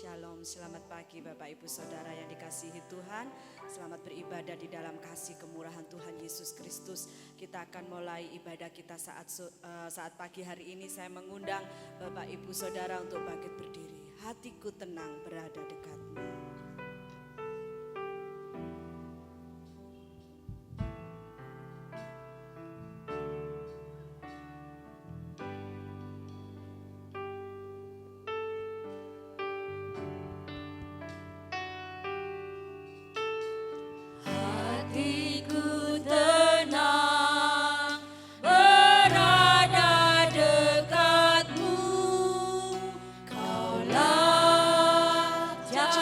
Shalom, selamat pagi Bapak Ibu Saudara yang dikasihi Tuhan. Selamat beribadah di dalam kasih kemurahan Tuhan Yesus Kristus. Kita akan mulai ibadah kita saat pagi hari ini. Saya mengundang Bapak Ibu Saudara untuk bangkit berdiri. Hatiku tenang berada dekatmu. Jauh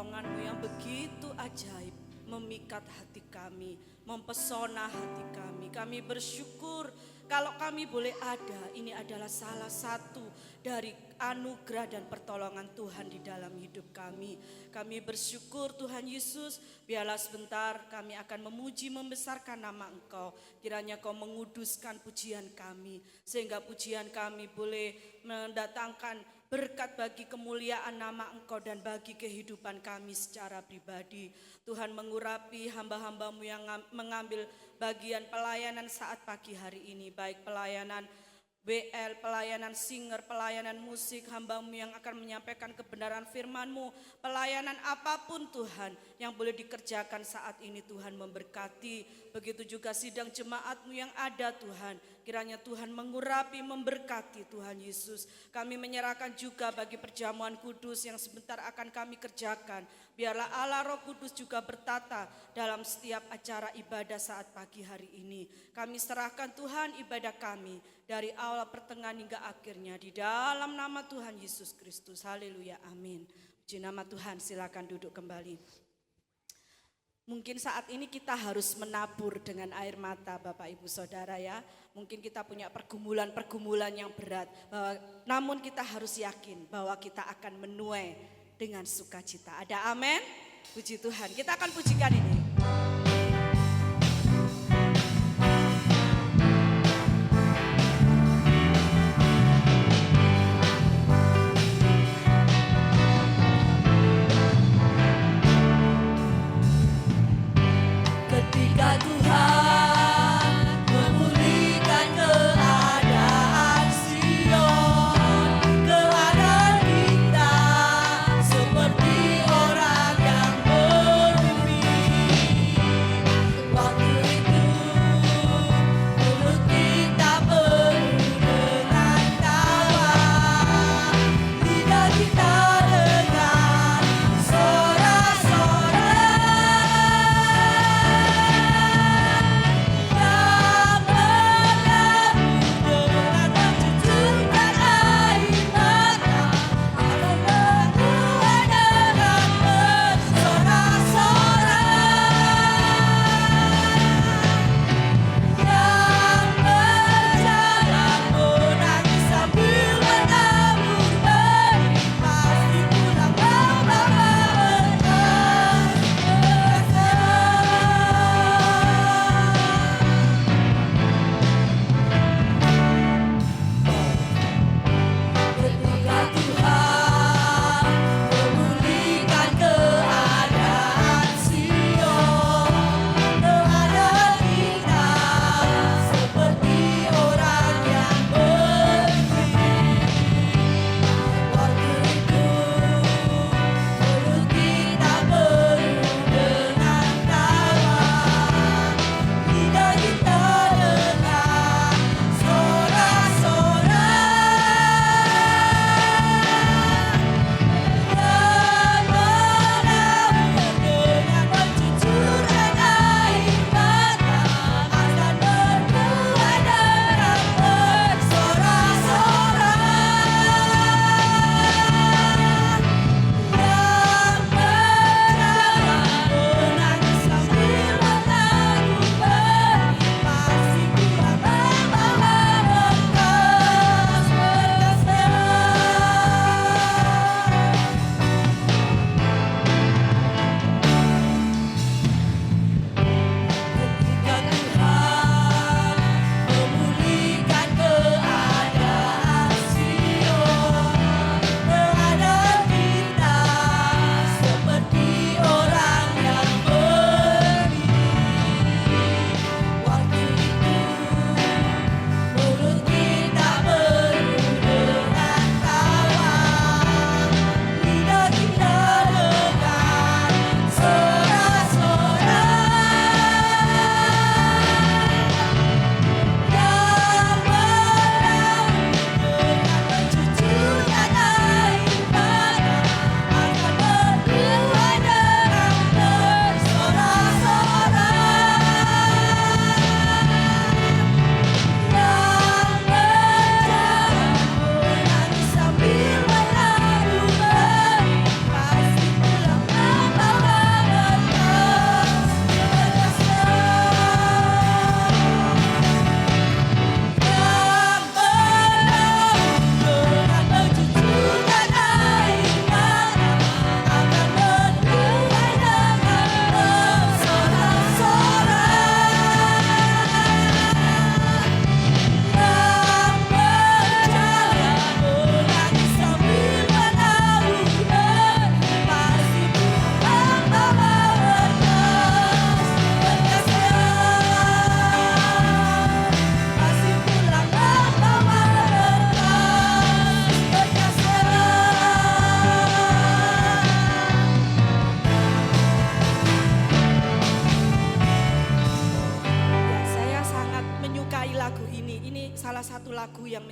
pertolongan-Mu yang begitu ajaib memikat hati kami, mempesona hati kami. Kami bersyukur kalau kami boleh ada, ini adalah salah satu dari anugerah dan pertolongan Tuhan di dalam hidup kami. Kami bersyukur Tuhan Yesus, biarlah sebentar kami akan memuji membesarkan nama Engkau. Kiranya Kau menguduskan pujian kami, sehingga pujian kami boleh mendatangkan berkat bagi kemuliaan nama Engkau dan bagi kehidupan kami secara pribadi. Tuhan mengurapi hamba-hamba-Mu yang mengambil bagian pelayanan saat pagi hari ini, baik pelayanan WL, pelayanan singer, pelayanan musik, hamba-Mu yang akan menyampaikan kebenaran firman-Mu, pelayanan apapun Tuhan yang boleh dikerjakan saat ini Tuhan memberkati. Begitu juga sidang jemaat-Mu yang ada Tuhan, kiranya Tuhan mengurapi, memberkati Tuhan Yesus. Kami menyerahkan juga bagi perjamuan kudus yang sebentar akan kami kerjakan. Biarlah Allah Roh Kudus juga bertata dalam setiap acara ibadah saat pagi hari ini. Kami serahkan Tuhan ibadah kami dari awal pertengahan hingga akhirnya di dalam nama Tuhan Yesus Kristus. Haleluya, amin. Puji nama Tuhan, silakan duduk kembali. Mungkin saat ini kita harus menabur dengan air mata Bapak Ibu Saudara ya. Mungkin kita punya pergumulan-pergumulan yang berat. Namun kita harus yakin bahwa kita akan menuai dengan sukacita. Ada amin? Puji Tuhan. Kita akan pujikan ini. Ketika Tuhan memulihkan keadaan Sion, keadaan kita seperti orang yang bermimpi.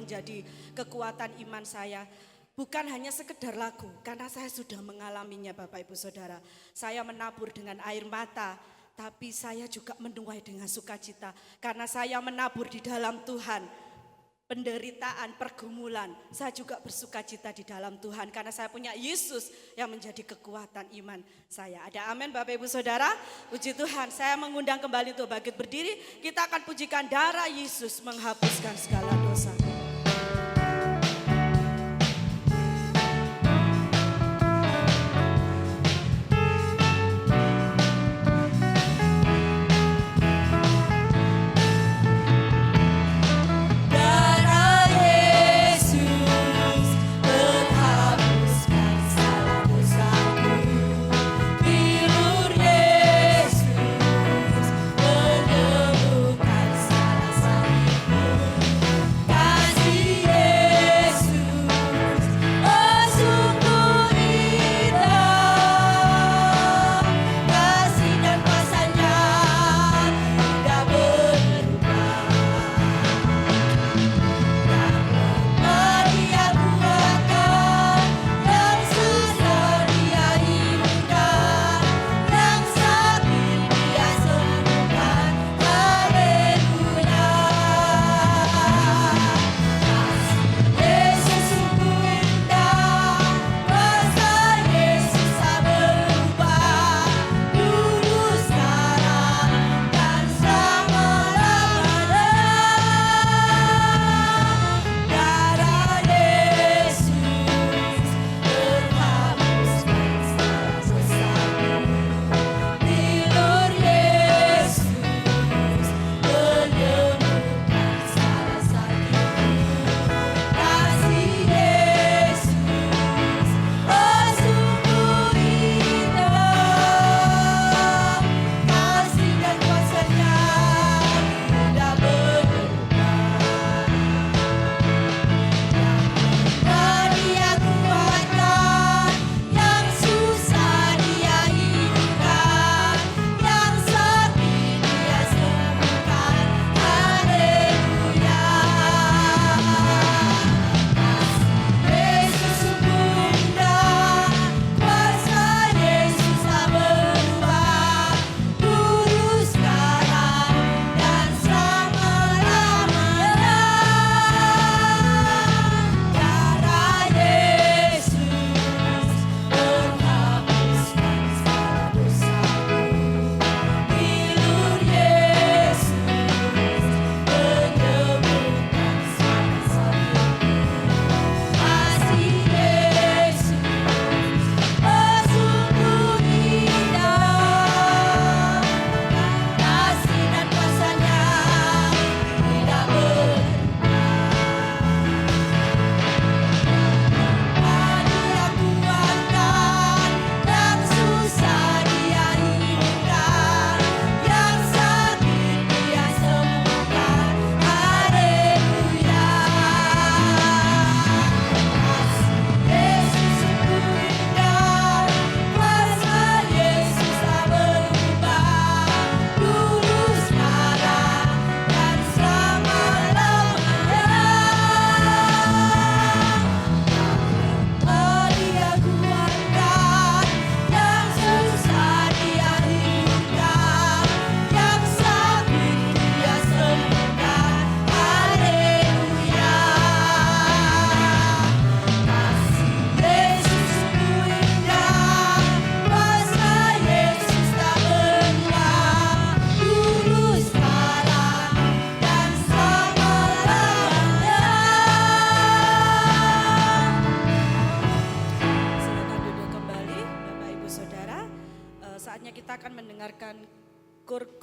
menjadi kekuatan iman saya. Bukan hanya sekedar lagu, karena saya sudah mengalaminya Bapak Ibu Saudara. Saya menabur dengan air mata, tapi saya juga menuai dengan sukacita. Karena saya menabur di dalam Tuhan, penderitaan, pergumulan, saya juga bersukacita di dalam Tuhan. Karena saya punya Yesus yang menjadi kekuatan iman saya. Ada amin Bapak Ibu Saudara? Puji Tuhan, saya mengundang kembali untuk bangkit berdiri. Kita akan pujikan darah Yesus menghapuskan segala dosa.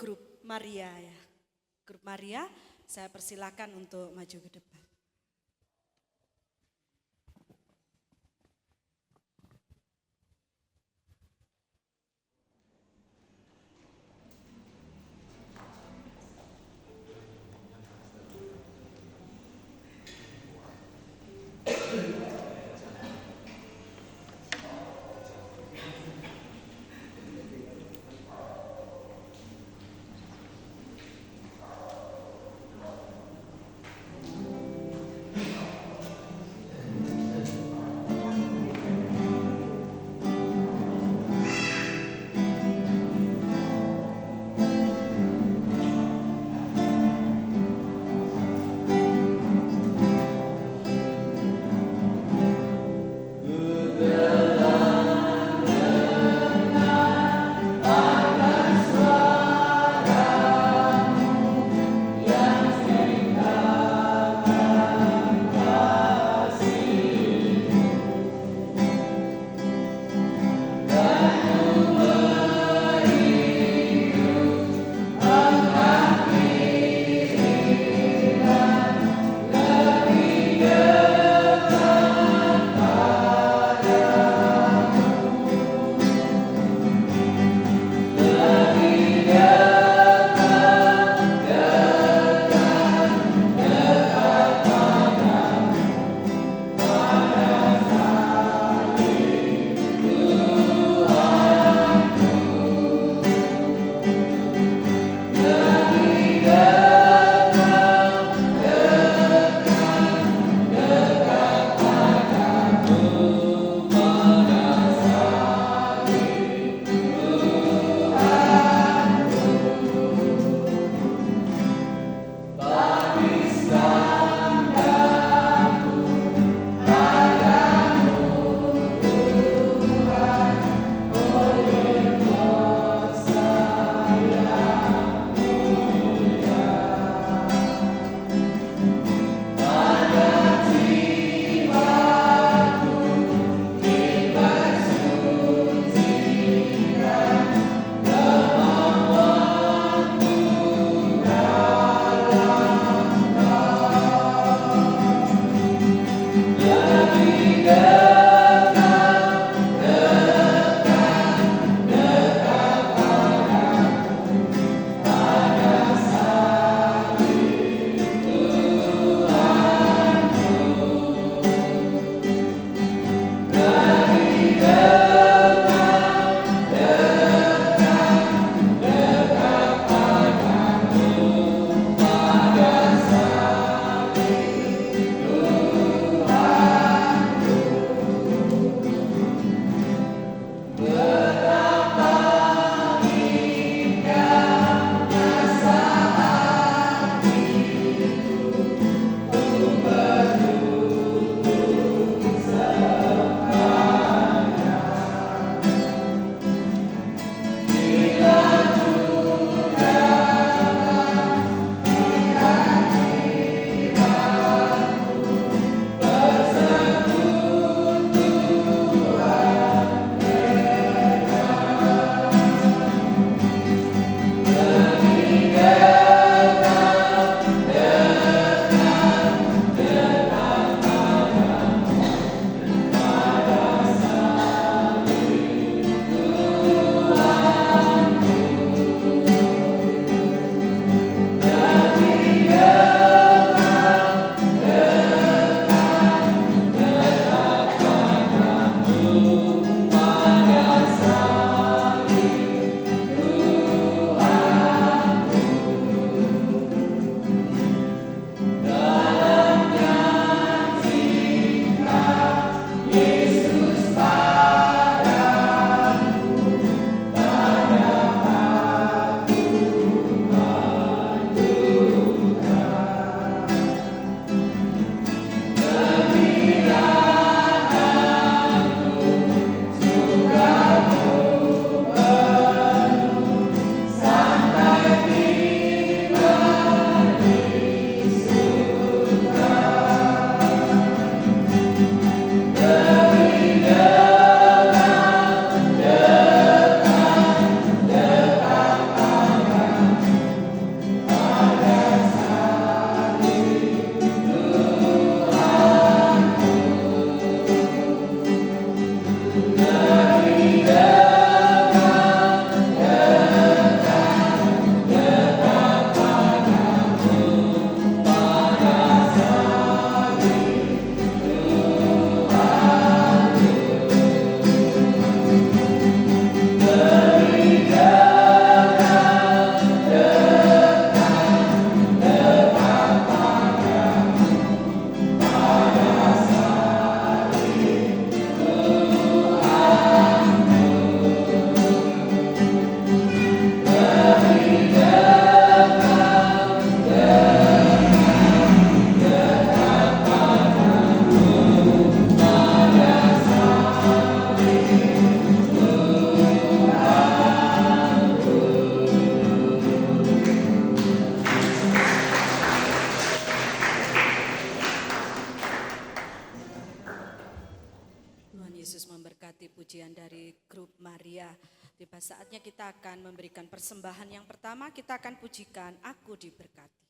Grup Maria ya. Grup Maria, saya persilakan untuk maju ke depan. memberkati pujian dari grup Maria. Tiba saatnya kita akan memberikan persembahan yang pertama, kita akan pujikan Aku Diberkati.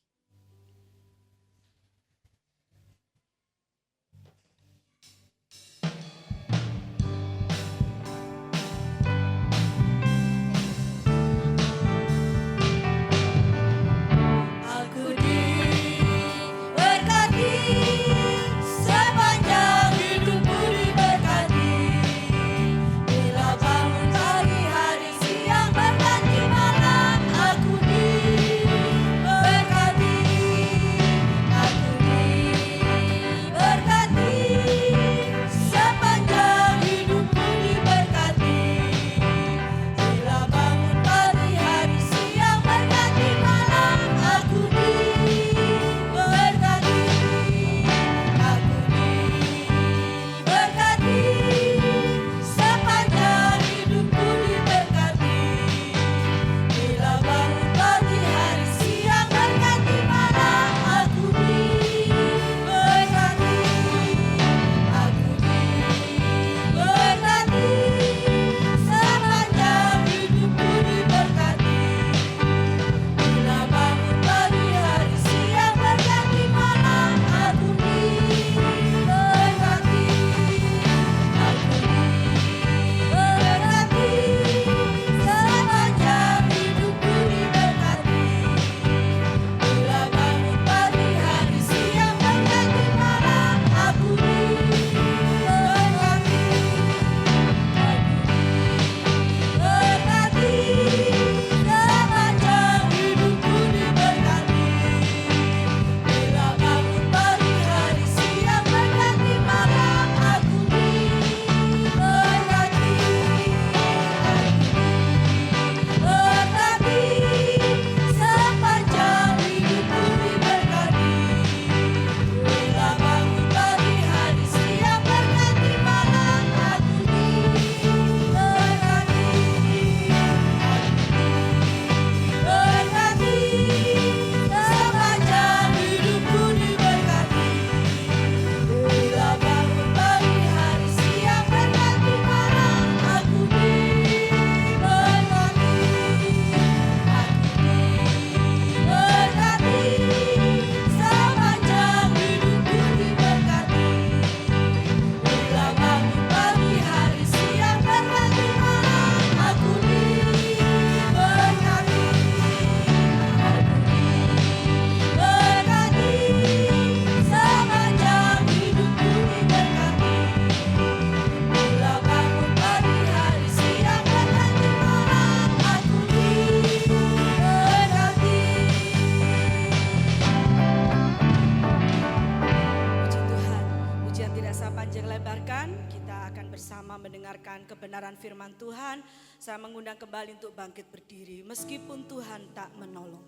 Kebenaran firman Tuhan, saya mengundang kembali untuk bangkit berdiri meskipun Tuhan tak menolong.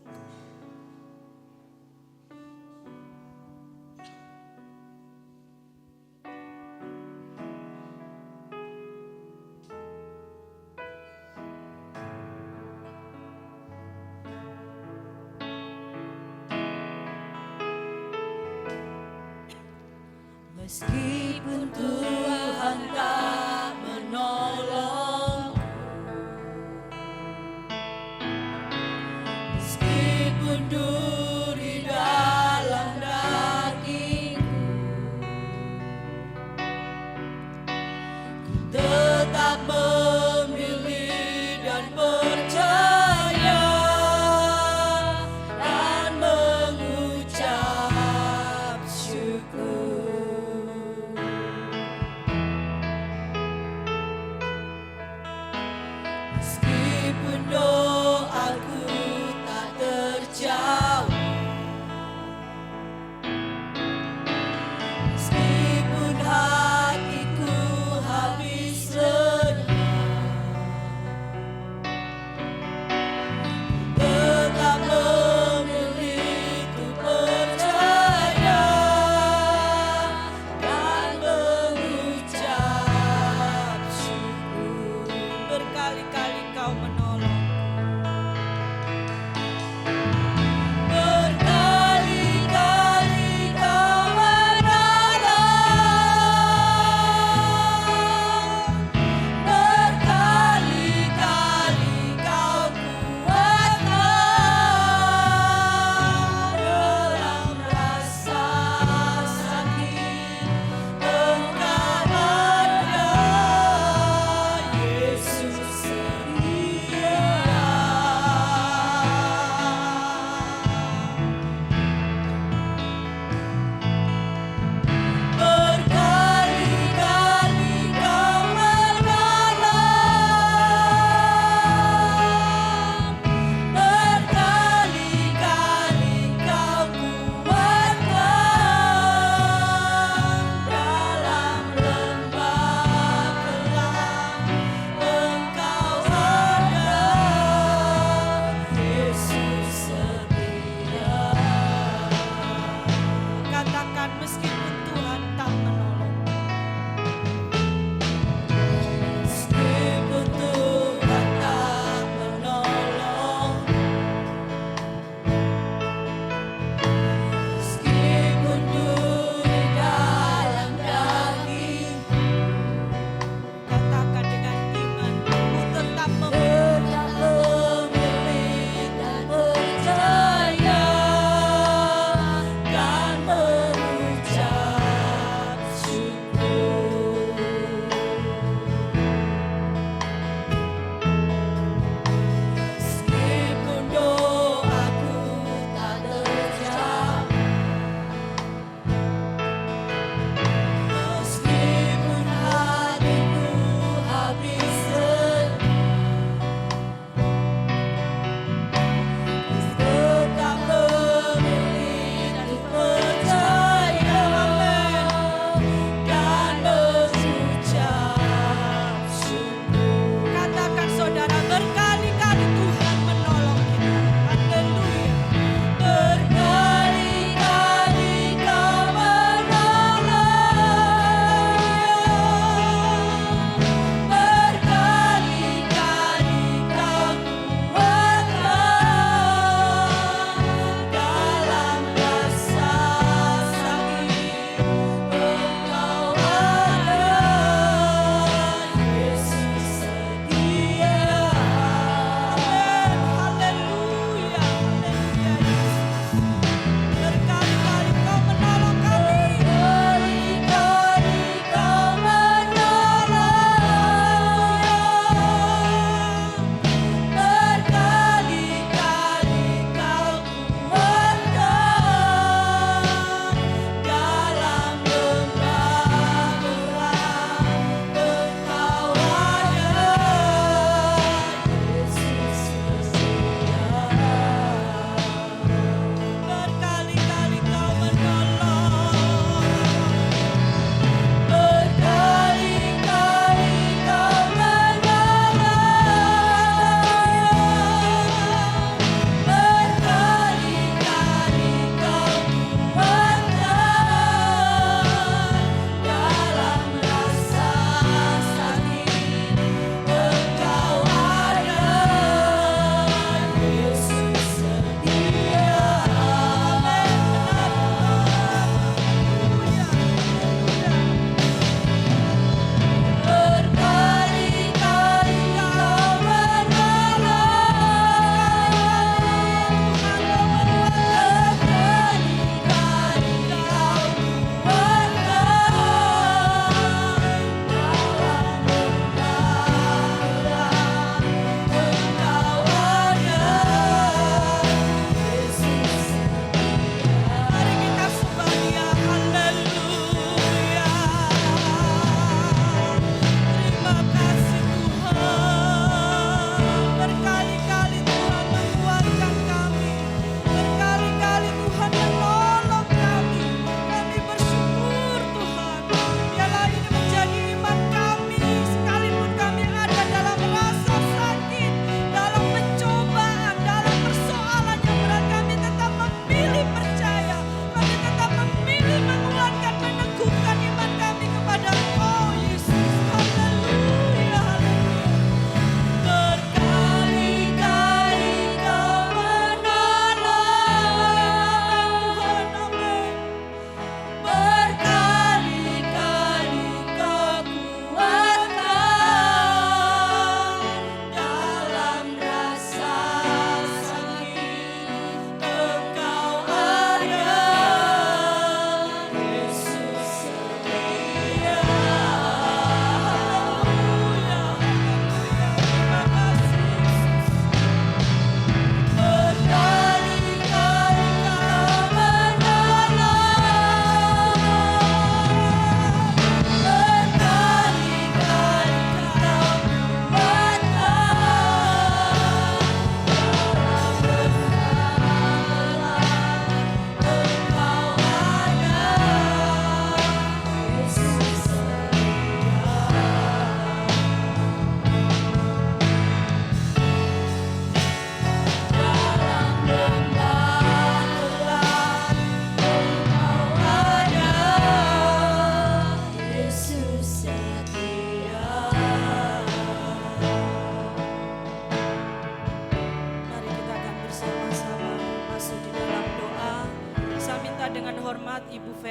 Meskipun Tuhan tak menolong, meskipun duri dalam dagingku, ku tetap memilih dan percaya dan mengucap syukur.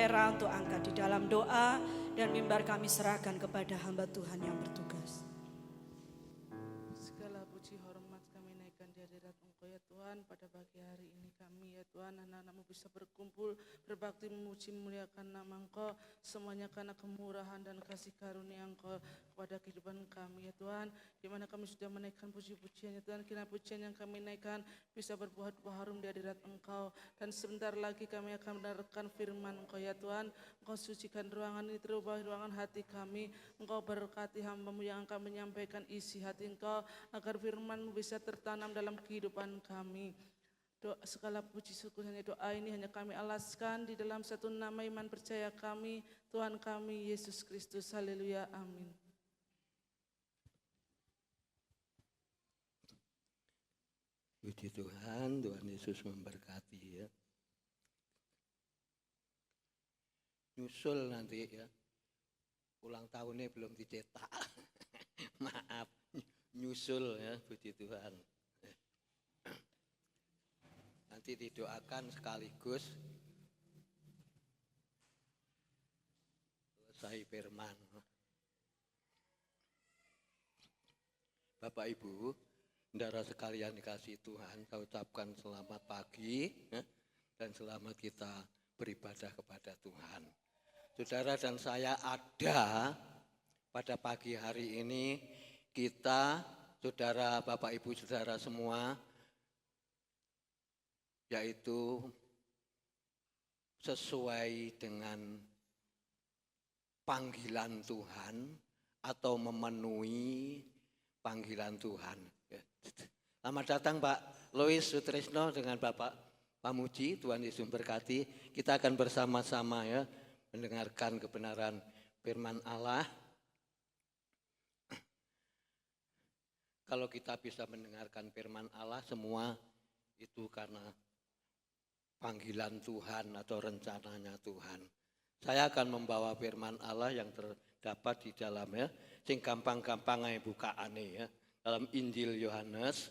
Vera untuk angkat di dalam doa, dan mimbar kami serahkan kepada hamba Tuhan yang bertugas. Segala puji hormat kami naikkan di hadirat Engkau ya Tuhan. Pada pagi hari ini kami ya Tuhan, anak-anak-Mu bisa berkumpul, berbakti memuji memuliakan nama Engkau. Semuanya karena kemurahan dan kasih karunia Engkau kepada kehidupan kami ya Tuhan. Di mana kami sudah menaikkan puji-pujian ya Tuhan. Kiranya pujian yang kami naikkan bisa berbuah harum di hadirat Engkau. Dan sebentar lagi kami akan mendengarkan firman Engkau ya Tuhan. Engkau sucikan ruangan ini, terubah ruangan hati kami. Engkau berkati hamba-Mu yang akan menyampaikan isi hati Engkau, agar firman-Mu bisa tertanam dalam kehidupan kami. Doa, segala puji syukur hanya doa ini hanya kami alaskan di dalam satu nama iman percaya kami, Tuhan kami Yesus Kristus. Haleluya, amin. Puji Tuhan, Tuhan Yesus memberkati ya. Nyusul nanti ya, ulang tahunnya belum dicetak. Maaf, nyusul ya, puji Tuhan. Nanti didoakan sekaligus selesai firman. Bapak Ibu, saudara sekalian dikasih Tuhan, saya ucapkan selamat pagi ya, dan selamat kita beribadah kepada Tuhan. Saudara dan saya ada pada pagi hari ini, kita, saudara, Bapak Ibu, saudara semua, yaitu sesuai dengan panggilan Tuhan atau memenuhi panggilan Tuhan. Selamat datang Pak Lois Sutrisno dengan Bapak Pamuji, Tuhan Yesus berkati. Kita akan bersama-sama ya mendengarkan kebenaran firman Allah. Kalau kita bisa mendengarkan firman Allah, semua itu karena panggilan Tuhan atau rencananya Tuhan. Saya akan membawa firman Allah yang terdapat di dalamnya, sing gampang-gampang ae bukaane ya, dalam Injil Yohanes,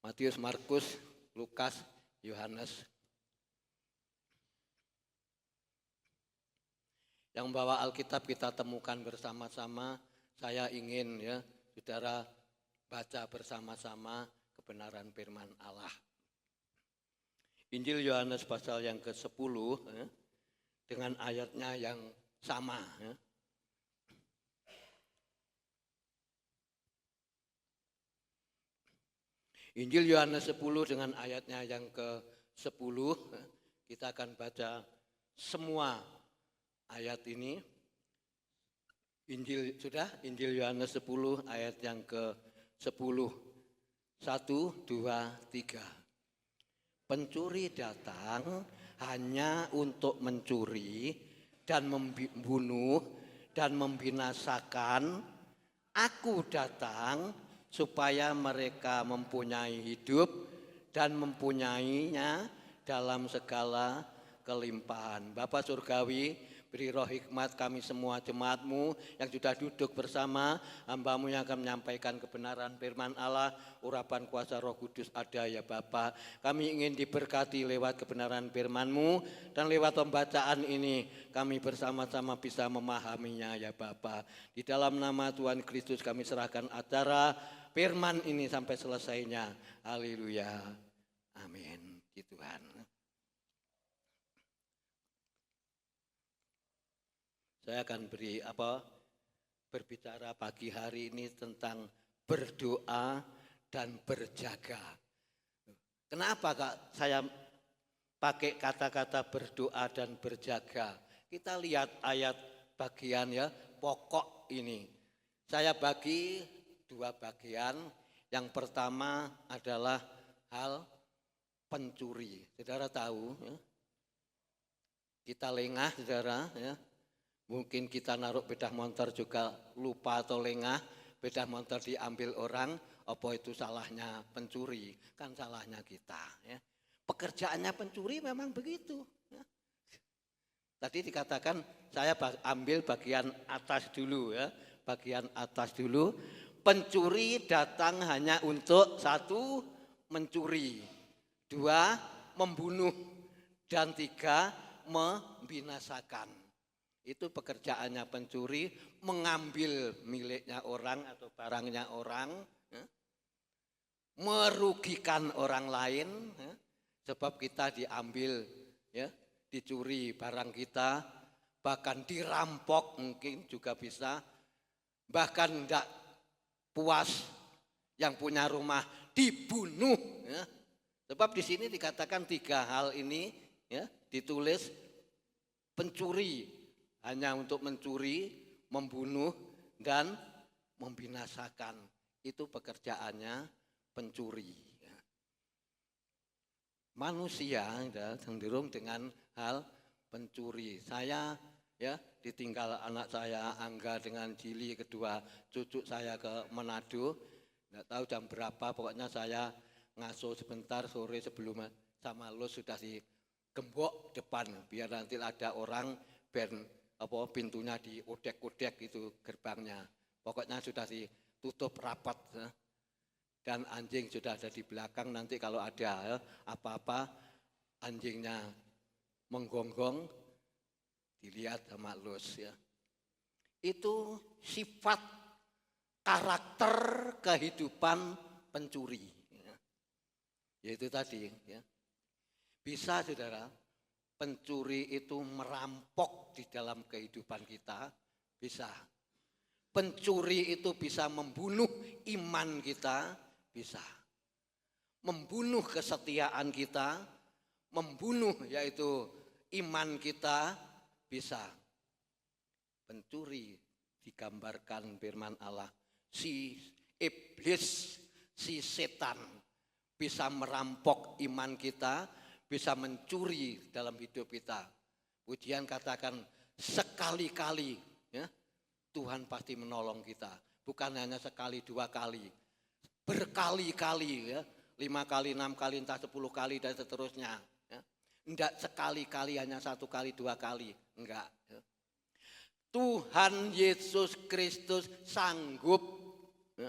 Matius, Markus, Lukas, Yohanes. Yang membawa Alkitab kita temukan bersama-sama. Saya ingin ya, saudara baca bersama-sama kebenaran firman Allah. Injil Yohanes pasal yang ke-10 ya, dengan ayatnya yang sama ya. Injil Yohanes 10 dengan ayatnya yang ke-10, kita akan baca semua ayat ini. Injil Yohanes 10 ayat yang ke-10. 1, 2, 3. Pencuri datang hanya untuk mencuri dan membunuh dan membinasakan. Aku datang supaya mereka mempunyai hidup dan mempunyainya dalam segala kelimpahan. Bapa Surgawi, beri roh hikmat kami semua jemaat-Mu yang sudah duduk bersama, hamba-Mu yang akan menyampaikan kebenaran firman Allah, urapan kuasa Roh Kudus ada ya Bapa. Kami ingin diberkati lewat kebenaran firman-Mu, dan lewat pembacaan ini kami bersama-sama bisa memahaminya ya Bapa. Di dalam nama Tuhan Kristus kami serahkan acara firman ini sampai selesainya. Haleluya. Amin. Puji Tuhan. Saya akan berbicara pagi hari ini tentang berdoa dan berjaga. Kenapa Kak saya pakai kata-kata berdoa dan berjaga? Kita lihat ayat bagian ya, pokok ini. Saya bagi dua bagian. Yang pertama adalah hal pencuri. Saudara tahu ya? Kita lengah saudara ya. Mungkin kita naruh sepeda motor juga lupa atau lengah, sepeda motor diambil orang, apa itu salahnya pencuri? Kan salahnya kita. Ya. Pekerjaannya pencuri memang begitu. Ya. Tadi dikatakan saya ambil bagian atas dulu ya, bagian atas dulu. Pencuri datang hanya untuk 1, mencuri, 2, membunuh, dan 3 membinasakan. Itu pekerjaannya pencuri, mengambil miliknya orang atau barangnya orang, ya. Merugikan orang lain, ya. Sebab kita diambil, ya, dicuri barang kita, bahkan dirampok mungkin juga bisa, bahkan tidak puas yang punya rumah dibunuh, ya. Sebab di sini dikatakan 3 hal ini, ya, ditulis pencuri hanya untuk mencuri, membunuh dan membinasakan. Itu pekerjaannya pencuri. Manusia cenderung dengan hal pencuri. Saya, ya, ditinggal anak saya Angga dengan Jili, kedua cucu saya ke Manado. Nggak tahu jam berapa, pokoknya saya ngasuh sebentar sore sebelum sama lo sudah digembok depan biar nanti ada orang pintunya diodek-odek itu gerbangnya. Pokoknya sudah ditutup rapat, ya. Dan anjing sudah ada di belakang, nanti kalau ada, ya, apa-apa anjingnya menggonggong dilihat sama los, ya. Itu sifat karakter kehidupan pencuri, ya. Yaitu tadi, ya. Bisa saudara, pencuri itu merampok di dalam kehidupan kita, bisa. Pencuri itu bisa membunuh iman kita, bisa. Membunuh kesetiaan kita, membunuh yaitu iman kita, bisa. Pencuri digambarkan firman Allah, si iblis, si setan bisa merampok iman kita, bisa mencuri dalam hidup kita. Pujian katakan sekali-kali, ya, Tuhan pasti menolong kita. Bukan hanya sekali, 2 kali. Berkali-kali, ya, 5 kali, 6 kali, entah 10 kali dan seterusnya. Ya. Enggak sekali-kali, hanya 1 kali, 2 kali. Enggak. Ya. Tuhan Yesus Kristus sanggup, ya,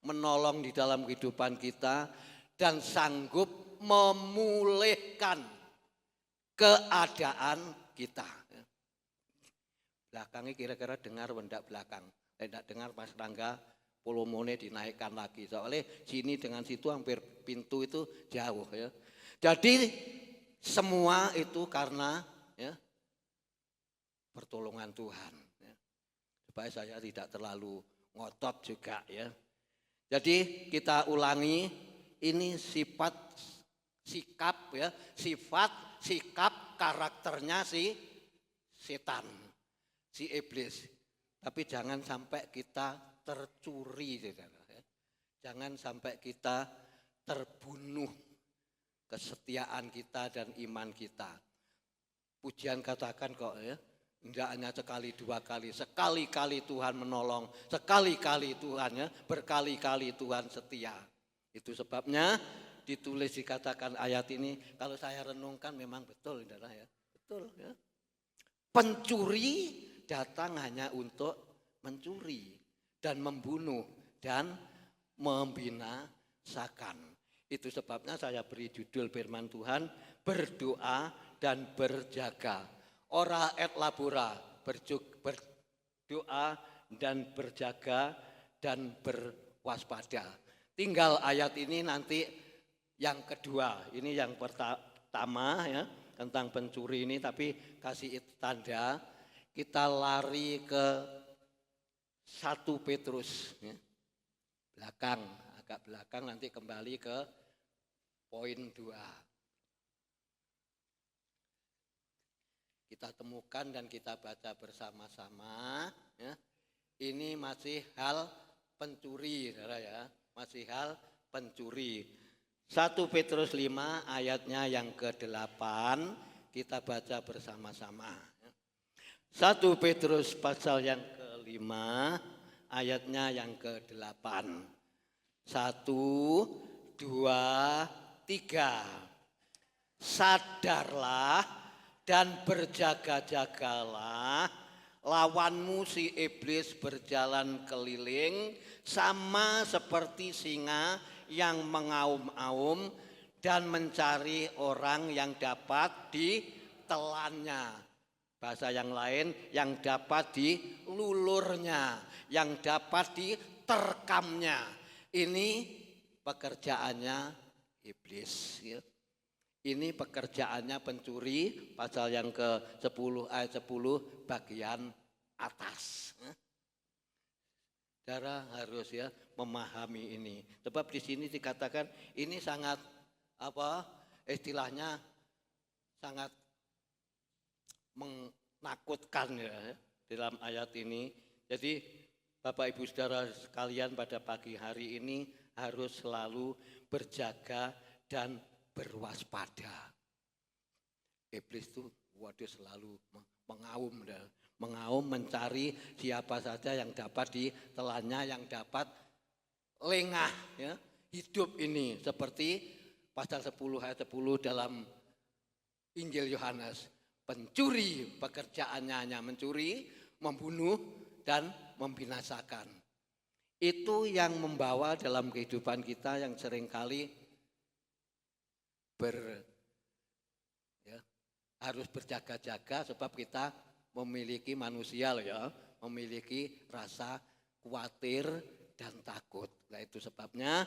menolong di dalam kehidupan kita dan sanggup memulihkan keadaan kita. Belakangnya kira-kira dengar enggak belakang? Tidak dengar Mas Rangga volumenya dinaikkan lagi. Soalnya sini dengan situ hampir pintu itu jauh, ya. Jadi semua itu karena, ya, pertolongan Tuhan, ya. Supaya saya tidak terlalu ngotot juga, ya. Jadi kita ulangi, ini sifat sikap, ya, sifat sikap karakternya si setan, si iblis. Tapi jangan sampai kita tercuri, saudara, ya. Jangan sampai kita terbunuh kesetiaan kita dan iman kita. Pujian katakan kok, ya, tidak hanya sekali 2 kali, sekali-kali Tuhan menolong, sekali-kali Tuhan, ya, berkali-kali Tuhan setia. Itu sebabnya ditulis dikatakan ayat ini, kalau saya renungkan memang betul, saudara, ya, betul, ya. Pencuri datang hanya untuk mencuri dan membunuh dan membinasakan. Itu sebabnya saya beri judul firman Tuhan, berdoa dan berjaga. Ora et labora, berdoa dan berjaga dan berwaspada. Tinggal ayat ini nanti yang kedua, ini yang pertama, ya, tentang pencuri ini, tapi kasih tanda, kita lari ke 1 Petrus, ya. Belakang, agak belakang, nanti kembali ke poin 2. Kita temukan dan kita baca bersama-sama, ya. Ini masih hal pencuri, saudara, ya, masih hal pencuri. 1 Petrus 5 ayatnya yang ke-8 kita baca bersama-sama. 1 Petrus pasal yang ke-5 ayatnya yang ke-8. 1, 2, 3. Sadarlah dan berjaga-jagalah, lawanmu si iblis berjalan keliling sama seperti singa yang mengaum-aum dan mencari orang yang dapat ditelannya. Bahasa yang lain, yang dapat dilulurnya, yang dapat diterkamnya. Ini pekerjaannya iblis. Ya. Ini pekerjaannya pencuri, pasal yang ke-10 ayat 10 bagian atas. Saudara harus ya memahami ini. Sebab di sini dikatakan ini sangat istilahnya sangat menakutkan ya dalam ayat ini. Jadi Bapak Ibu Saudara sekalian pada pagi hari ini harus selalu berjaga dan berwaspada. Iblis itu selalu mengaum mencari siapa saja yang dapat ditelannya, yang dapat lengah ya, hidup ini seperti pasal 10 ayat 10 dalam Injil Yohanes. Pencuri pekerjaannya hanya mencuri, membunuh dan membinasakan. Itu yang membawa dalam kehidupan kita yang seringkali harus berjaga-jaga sebab kita memiliki manusia ya, memiliki rasa khawatir dan takut. Nah itu sebabnya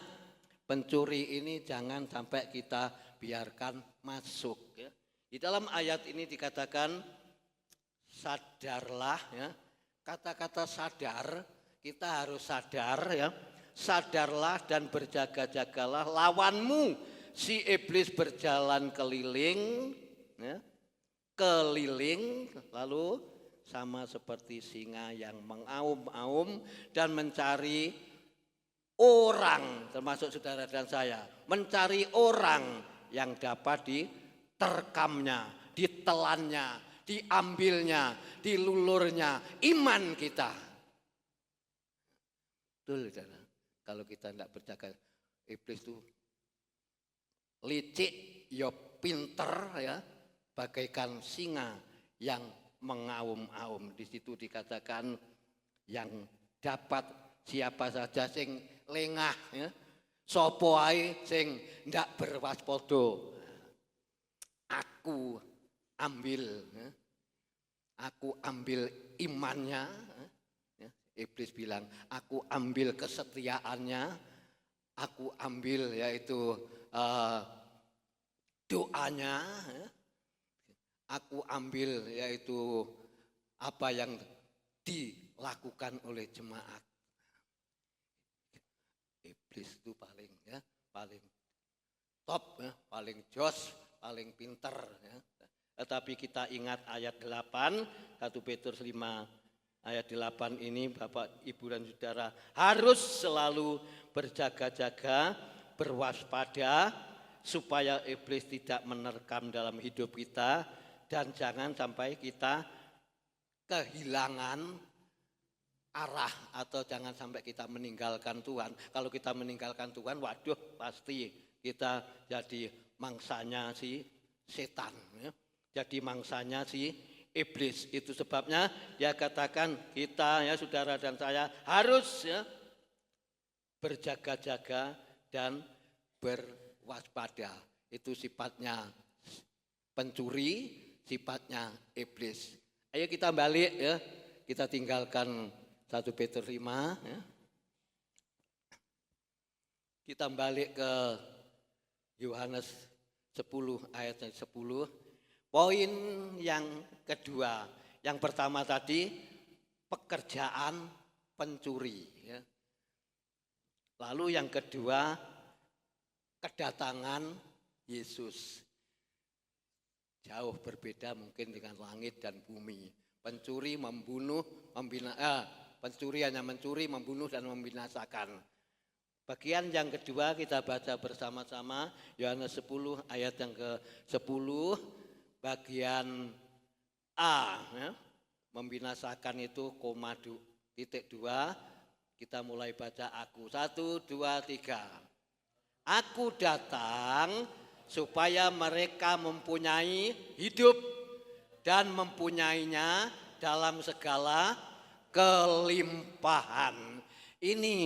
pencuri ini jangan sampai kita biarkan masuk ya. Di dalam ayat ini dikatakan sadarlah ya. Kata-kata sadar, kita harus sadar ya. Sadarlah dan berjaga-jagalah, lawanmu si iblis berjalan keliling ya, keliling lalu sama seperti singa yang mengaum-aum dan mencari orang, termasuk saudara dan saya, mencari orang yang dapat diterkamnya, ditelannya, diambilnya, dilulurnya iman kita. Betul saudara, kalau kita tidak berjaga, iblis itu licik, ya pinter ya, bagaikan singa yang mengaum-aum. Di situ dikatakan yang dapat siapa saja sing lengah ya, sapa ae sing ndak berwaspada. Aku ambil ya, aku ambil imannya ya. Iblis bilang, aku ambil kesetiaannya, aku ambil yaitu doanya, aku ambil yaitu apa yang dilakukan oleh jemaat. Iblis itu paling top, ya, paling jos, paling pinter. Ya. Tetapi kita ingat ayat 8, 1 Petrus 5 ayat 8 ini Bapak, Ibu dan Saudara harus selalu berjaga-jaga, berwaspada supaya iblis tidak menerkam dalam hidup kita dan jangan sampai kita kehilangan arah atau jangan sampai kita meninggalkan Tuhan. Kalau kita meninggalkan Tuhan, waduh pasti kita jadi mangsanya si setan ya. Jadi mangsanya si iblis. Itu sebabnya dia katakan kita ya saudara dan saya harus ya berjaga-jaga dan berwaspada. Itu sifatnya pencuri, sifatnya iblis. Ayo kita balik ya, kita tinggalkan 1 Petrus 5 ya. Kita balik ke Yohanes 10 ayat 10. Poin yang kedua, yang pertama tadi pekerjaan pencuri ya. Lalu yang kedua, kedatangan Yesus. Jauh berbeda mungkin dengan langit dan bumi. Pencuri membunuh, pencuri hanya mencuri, membunuh dan membinasakan. Bagian yang kedua kita baca bersama-sama Yohanes 10 ayat yang ke-10 bagian A ya. Membinasakan itu koma titik 2. Kita mulai baca aku. 1, 2, 3. Aku datang supaya mereka mempunyai hidup dan mempunyainya dalam segala kelimpahan. Ini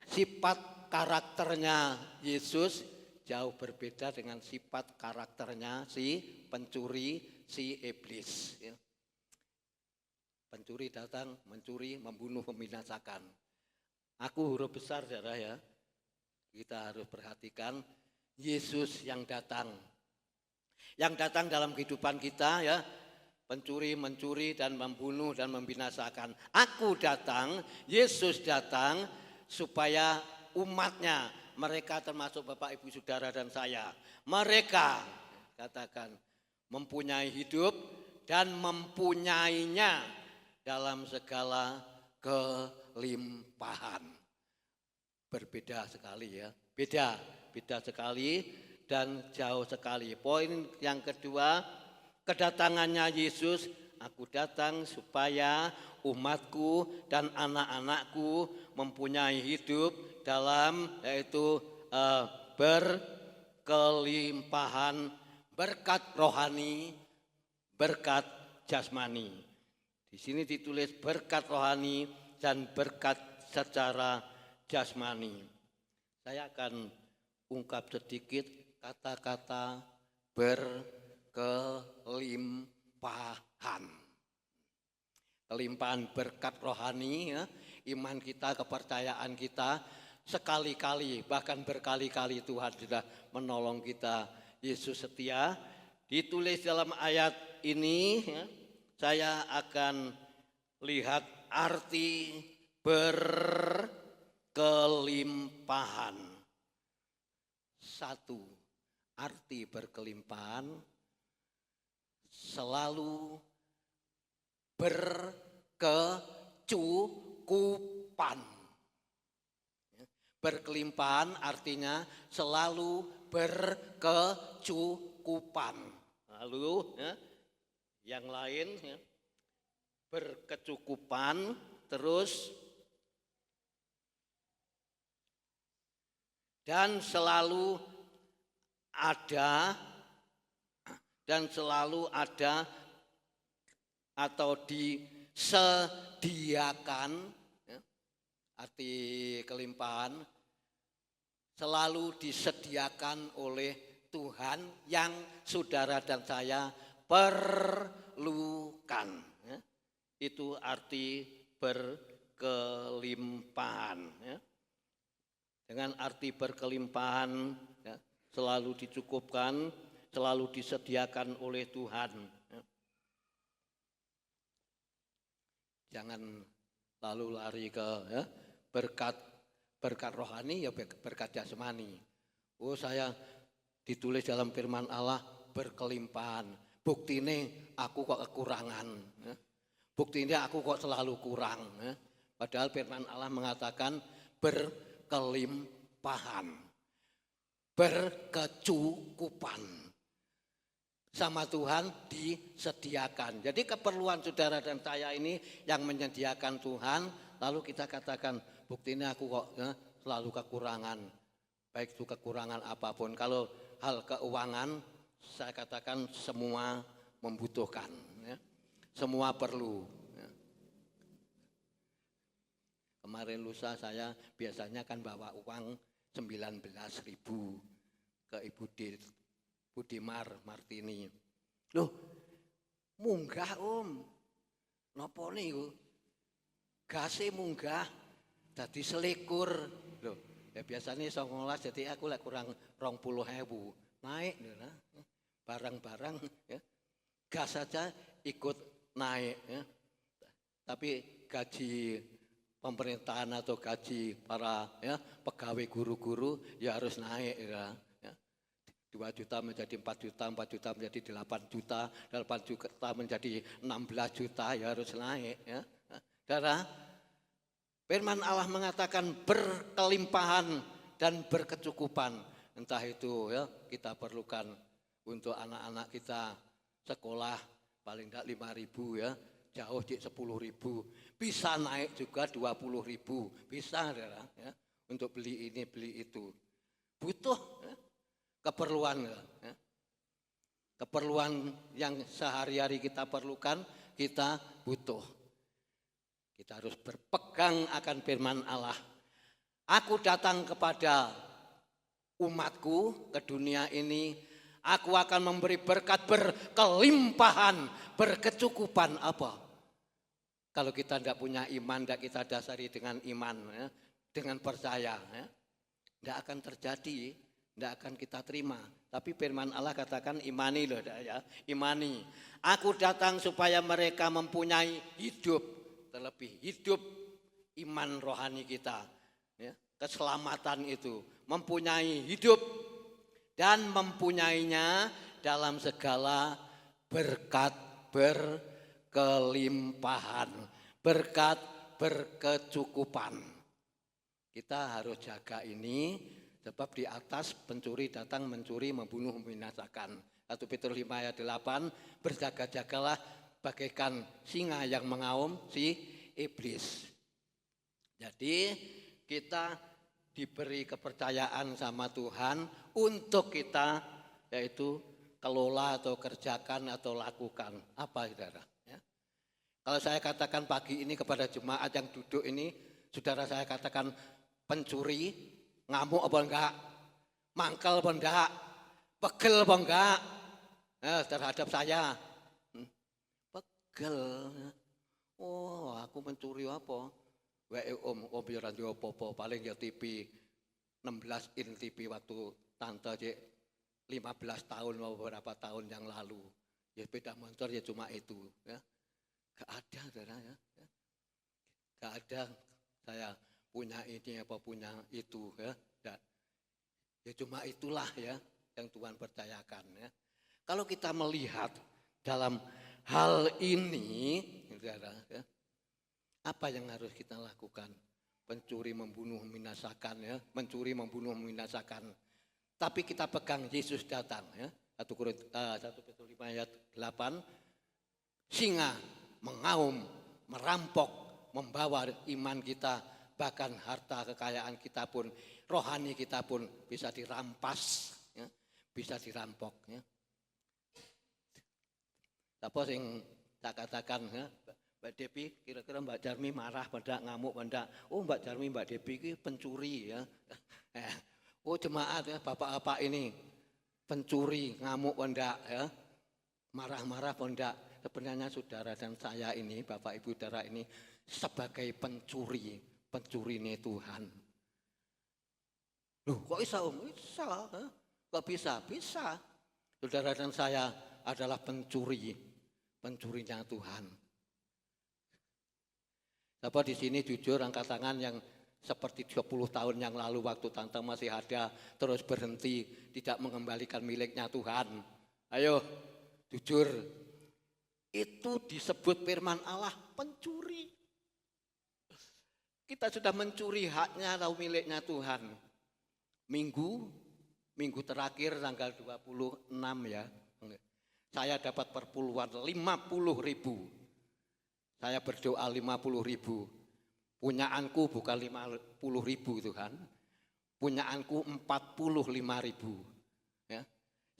sifat karakternya Yesus jauh berbeda dengan sifat karakternya si pencuri, si iblis. Ya. Pencuri datang, mencuri, membunuh, membinasakan. Aku huruf besar saudara ya. Kita harus perhatikan Yesus yang datang. Yang datang dalam kehidupan kita ya. Pencuri, mencuri dan membunuh dan membinasakan. Aku datang, Yesus datang supaya umatnya, mereka termasuk Bapak Ibu Saudara dan saya. Mereka katakan mempunyai hidup dan mempunyainya dalam segala kelimpahan. Berbeda sekali ya, beda sekali dan jauh sekali. Poin yang kedua, kedatangannya Yesus, aku datang supaya umatku dan anak-anakku mempunyai hidup dalam yaitu berkelimpahan berkat rohani, berkat jasmani. Di sini ditulis berkat rohani dan berkat secara jasmani. Saya akan ungkap sedikit kata-kata berkelimpahan. Kelimpahan berkat rohani ya, iman kita, kepercayaan kita sekali-kali bahkan berkali-kali Tuhan sudah menolong kita. Yesus setia. Ditulis dalam ayat ini ya, saya akan lihat arti berkelimpahan. Satu, arti berkelimpahan selalu berkecukupan. Berkelimpahan artinya selalu berkecukupan. Lalu ya, yang lain ya, berkecukupan terus dan selalu ada atau disediakan ya, arti kelimpahan selalu disediakan oleh Tuhan yang saudara dan saya perlukan ya. Itu arti berkelimpahan ya. Dengan arti berkelimpahan ya, selalu dicukupkan, selalu disediakan oleh Tuhan ya. Jangan lalu lari ke ya, berkat rohani ya berkat jasmani. Oh saya ditulis dalam firman Allah berkelimpahan. Buktinya aku kok kekurangan. Ya. Buktinya aku kok selalu kurang. Ya. Padahal firman Allah mengatakan berkelimpahan. Berkecukupan. Sama Tuhan disediakan. Jadi keperluan saudara dan saya ini yang menyediakan Tuhan. Lalu kita katakan buktinya aku kok ya, selalu kekurangan. Baik itu kekurangan apapun. Kalau hal keuangan saya katakan semua membutuhkan. Ya. Semua perlu. Ya. Kemarin lusa saya biasanya kan bawa uang 19.000 ke Ibu Budimar Martini. Loh, munggah Nopo niku? Gase munggah dadi selikur. Loh, ya biasanya 19 jadi aku lek kurang 20.000. Naik nah. Barang-barang ya. Gas saja ikut naik ya. Tapi gaji pemerintahan atau gaji para ya, pegawai guru-guru ya harus naik ya. 2 juta menjadi 4 juta, 4 juta menjadi 8 juta, 8 juta menjadi 16 juta ya harus naik ya. Saudara, firman Allah mengatakan berkelimpahan dan berkecukupan. Entah itu ya kita perlukan untuk anak-anak kita sekolah paling tidak 5.000 ya, jauh 10.000, bisa naik juga 20.000, bisa ya, untuk beli ini beli itu. Butuh ya, keperluan ya. Keperluan yang sehari-hari kita perlukan, kita butuh. Kita harus berpegang akan firman Allah. Aku datang kepada umatku ke dunia ini, aku akan memberi berkat berkelimpahan, berkecukupan. Apa? Kalau kita tidak punya iman, tidak kita dasari dengan iman, ya, dengan percaya, ya, tidak akan terjadi, tidak akan kita terima. Tapi firman Allah katakan imani loh, ya, imani. Aku datang supaya mereka mempunyai hidup, terlebih hidup iman rohani kita, ya, keselamatan itu, mempunyai hidup dan mempunyainya dalam segala berkat berkelimpahan, berkat berkecukupan. Kita harus jaga ini, sebab di atas pencuri datang mencuri, membunuh, membinasakan. 1 Petrus 5 ayat 8, berjaga-jagalah bagaikan singa yang mengaum si iblis. Jadi kita diberi kepercayaan sama Tuhan untuk kita yaitu kelola atau kerjakan atau lakukan. Apa saudara? Ya. Kalau saya katakan pagi ini kepada jemaat yang duduk ini, saudara saya katakan pencuri, ngamuk apa enggak, mangkel apa enggak, pegel apa enggak, terhadap saya. Pegel. Oh, aku mencuri apa? Om ya ora apa-apa, paling ya TV 16 in TV waktu tante cek 15 tahun atau beberapa tahun yang lalu. Ya sepeda motor ya cuma itu, ya. Gak ada saudara, ya. Gak ada saya punya ini apa punya itu, ya. Gak. Ya cuma itulah ya yang Tuhan percayakan, ya. Kalau kita melihat dalam hal ini, saudara, ya, apa yang harus kita lakukan? Pencuri, membunuh, membinasakan, ya. Mencuri, membunuh, membinasakan. Tapi kita pegang Yesus datang, ya. 1 Petrus 5 ayat 8. Singa mengaum, merampok, membawa iman kita, bahkan harta kekayaan kita pun, rohani kita pun bisa dirampas, ya. Bisa dirampok, ya. Apa yang tak katakan, ya? Mbak Depi, kira-kira Mbak Jarmi marah pada ngamuk pada, oh Mbak Jarmi, Mbak Depi ini pencuri, ya. Oh jemaat, ya, bapak-bapak ini pencuri, ngamuk pada, ya, marah-marah pada. Sebenarnya saudara dan saya ini, bapak ibu saudara ini sebagai pencuri ini Tuhan. Loh kok bisa om? Bisa, ya? Kok bisa? Bisa. Saudara dan saya adalah pencurinya Tuhan. Apa di sini jujur angkat tangan yang seperti 20 tahun yang lalu waktu tante masih ada terus berhenti tidak mengembalikan miliknya Tuhan. Ayo jujur. Itu disebut firman Allah pencuri. Kita sudah mencuri haknya atau miliknya Tuhan. Minggu terakhir tanggal 26 ya. Saya dapat perpuluhan 50.000. Saya berdoa 50.000. Punyaanku bukan 50.000 Tuhan. Punyaanku 45.000. Ya.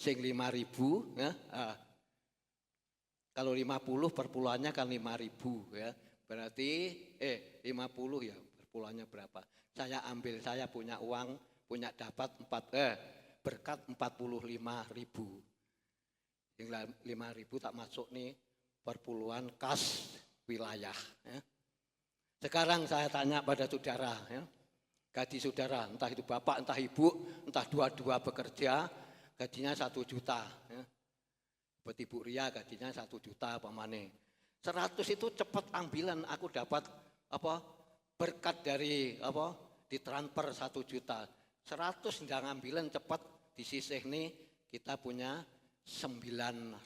Sing 5.000 ya. Kalau 50 perpuluhannya kan 5.000 ya. Berarti 50 ya perpuluhannya berapa? Saya ambil, saya punya uang, punya dapat berkat 45.000. Yang 5.000 tak masuk nih perpuluhan kas wilayah. Ya. Sekarang saya tanya pada saudara, ya, gaji saudara, entah itu bapak, entah ibu, entah dua-dua bekerja, gajinya 1 juta. Ya. Seperti Bu Ria gajinya 1 juta pamane. 100 itu cepat ambilan, aku dapat apa berkat dari apa ditransfer 1 juta. 100 ndang ambilan cepat disisih nih kita punya 900.000.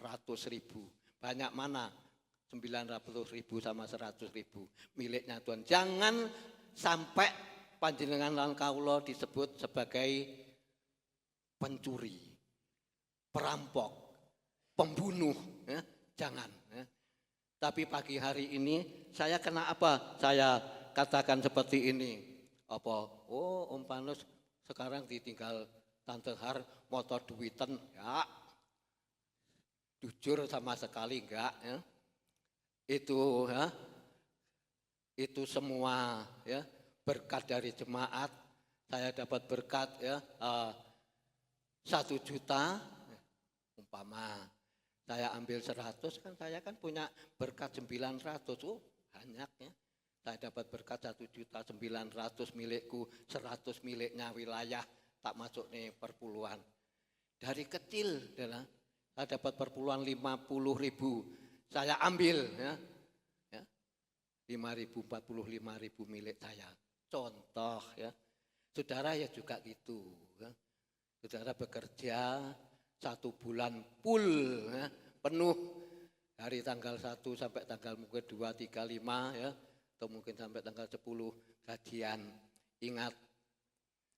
Banyak mana? 900.000 sama 100.000 miliknya Tuhan. Jangan sampai panjenengan lan kawula disebut sebagai pencuri, perampok, pembunuh, ya. Jangan. Ya. Tapi pagi hari ini saya kena apa? Saya katakan seperti ini. Apa? Oh Om Panus sekarang ditinggal Tante Har motor duitan, ya. Jujur sama sekali enggak, ya. Itu ya, itu semua ya berkat dari jemaat. Saya dapat berkat ya 1 juta, umpama saya ambil 100 kan saya kan punya berkat 900, banyak ya. Saya dapat berkat 1.900.000 milikku, 100 miliknya wilayah, tak masuk nih perpuluhan. Dari kecil adalah saya dapat perpuluhan 50.000, saya ambil ya. 5.000, 45.000 milik saya. Contoh ya. Saudara ya juga gitu ya. Saudara bekerja 1 bulan full ya, penuh dari tanggal 1 sampai tanggal mungkin 2, 3, 5 ya, atau mungkin sampai tanggal 10 gajian. Ingat,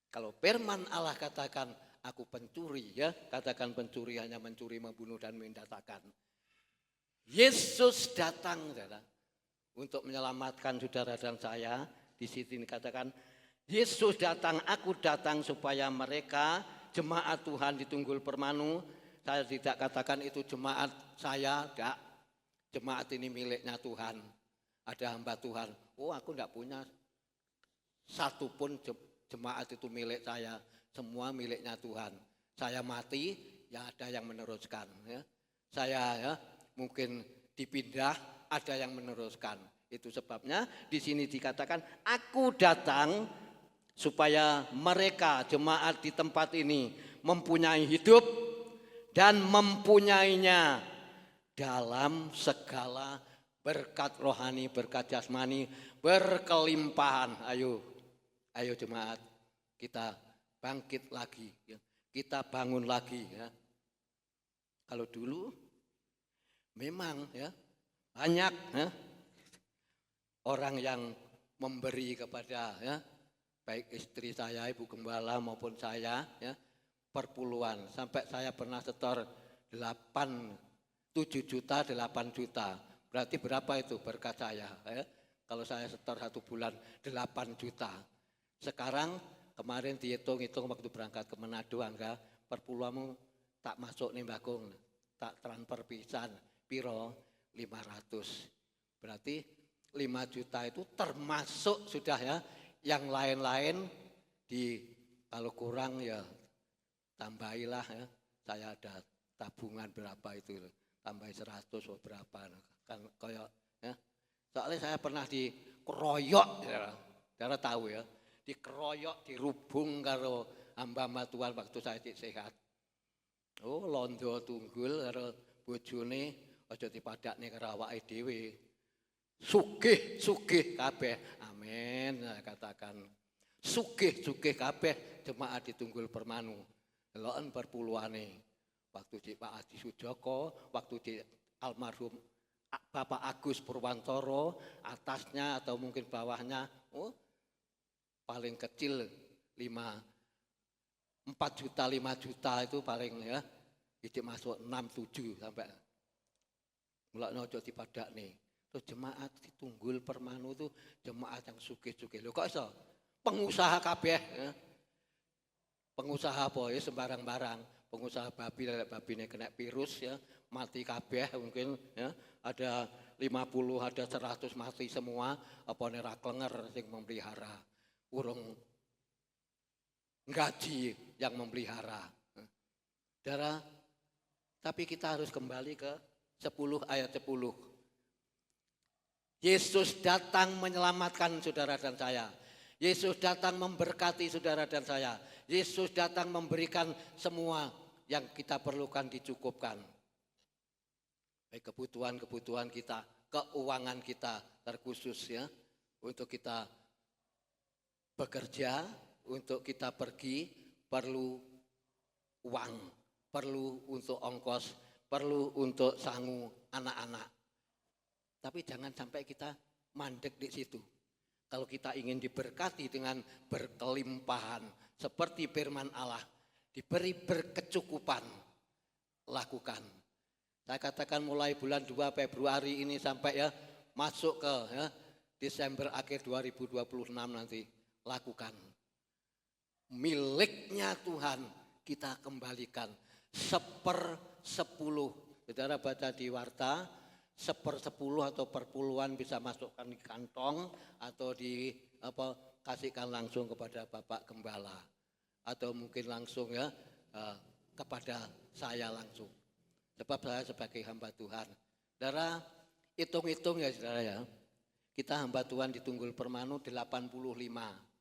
kalau firman Allah katakan aku pencuri ya, katakan pencuri hanya mencuri, membunuh dan membinasakan. Yesus datang saudara, untuk menyelamatkan saudara dan saya. Di sini katakan Yesus datang, aku datang supaya mereka jemaat Tuhan di Tunggul Permanu. Saya tidak katakan itu jemaat saya, enggak. Jemaat ini miliknya Tuhan. Ada hamba Tuhan. Oh, aku enggak punya satu pun jemaat itu milik saya. Semua miliknya Tuhan. Saya mati, ya ada yang meneruskan. Ya. Saya ya, mungkin dipindah, ada yang meneruskan. Itu sebabnya di sini dikatakan aku datang supaya mereka jemaat di tempat ini mempunyai hidup dan mempunyainya dalam segala berkat rohani, berkat jasmani, berkelimpahan. Ayo jemaat, kita bangkit lagi, ya. Kita bangun lagi. Ya. Kalau dulu memang ya banyak ya, orang yang memberi kepada ya, baik istri saya, ibu gembala maupun saya ya, perpuluhan. Sampai saya pernah setor 7 juta, 8 juta. Berarti berapa itu berkat saya ya? Kalau saya setor 1 bulan 8 juta. Sekarang kemarin dihitung-hitung waktu berangkat ke Manado, angga perpuluhanmu tak masuk nih Bakung, tak transfer pisan, piro 500. Berarti 5 juta itu termasuk sudah ya. Yang lain-lain kalau kurang ya tambahilah ya. Saya ada tabungan berapa itu, tambahi 100 berapa kan kayak ya. Soalnya saya pernah dikeroyok ya. Saudara tahu ya, dikeroyok, dirubung karo hamba-hamba Tuhan waktu saya sehat. Oh, londo tunggul karo bojone aja dipadakne karo awake dhewe. Sugih kabeh. Amin. Saya katakan sugih kabeh jemaat di Tunggul Permanu. Deloken perpuluhane. Waktu di Pak Adi Sujoko, waktu di almarhum Bapak Agus Purwantoro, atasnya atau mungkin bawahnya, paling kecil 4 juta, 5 juta itu paling ya. Itu masuk 6, 7 sampai. Mulane aja dipadakne. Terus jemaat di Tunggul Permanu itu jemaat yang sugih-sugih. Lho kok iso? Pengusaha kabeh ya. Pengusaha apa ya sembarang-barang. Pengusaha babine kena virus ya, mati kabeh mungkin ya. Ada 50, ada 100 mati semua, apa ora klenger sing memelihara. Urung gaji yang memelihara. Saudara, tapi kita harus kembali ke 10 ayat 10. Yesus datang menyelamatkan saudara dan saya. Yesus datang memberkati saudara dan saya. Yesus datang memberikan semua yang kita perlukan dicukupkan. Baik kebutuhan-kebutuhan kita, keuangan kita terkhusus ya. Untuk kita bekerja, untuk kita pergi perlu uang, perlu untuk ongkos, perlu untuk sangu anak-anak. Tapi jangan sampai kita mandek di situ. Kalau kita ingin diberkati dengan berkelimpahan, seperti firman Allah, diberi berkecukupan, lakukan. Saya katakan mulai bulan 2 Februari ini sampai ya masuk ke ya, Desember akhir 2026 nanti, lakukan. Miliknya Tuhan kita kembalikan 1/10. Saudara baca di warta, 1/10 atau perpuluhan bisa masukkan di kantong atau kasihkan langsung kepada Bapak Gembala atau mungkin langsung ya kepada saya langsung. Sebab saya sebagai hamba Tuhan. Saudara, hitung-hitung ya saudara ya. Kita hamba Tuhan di Tunggul Permanu 85.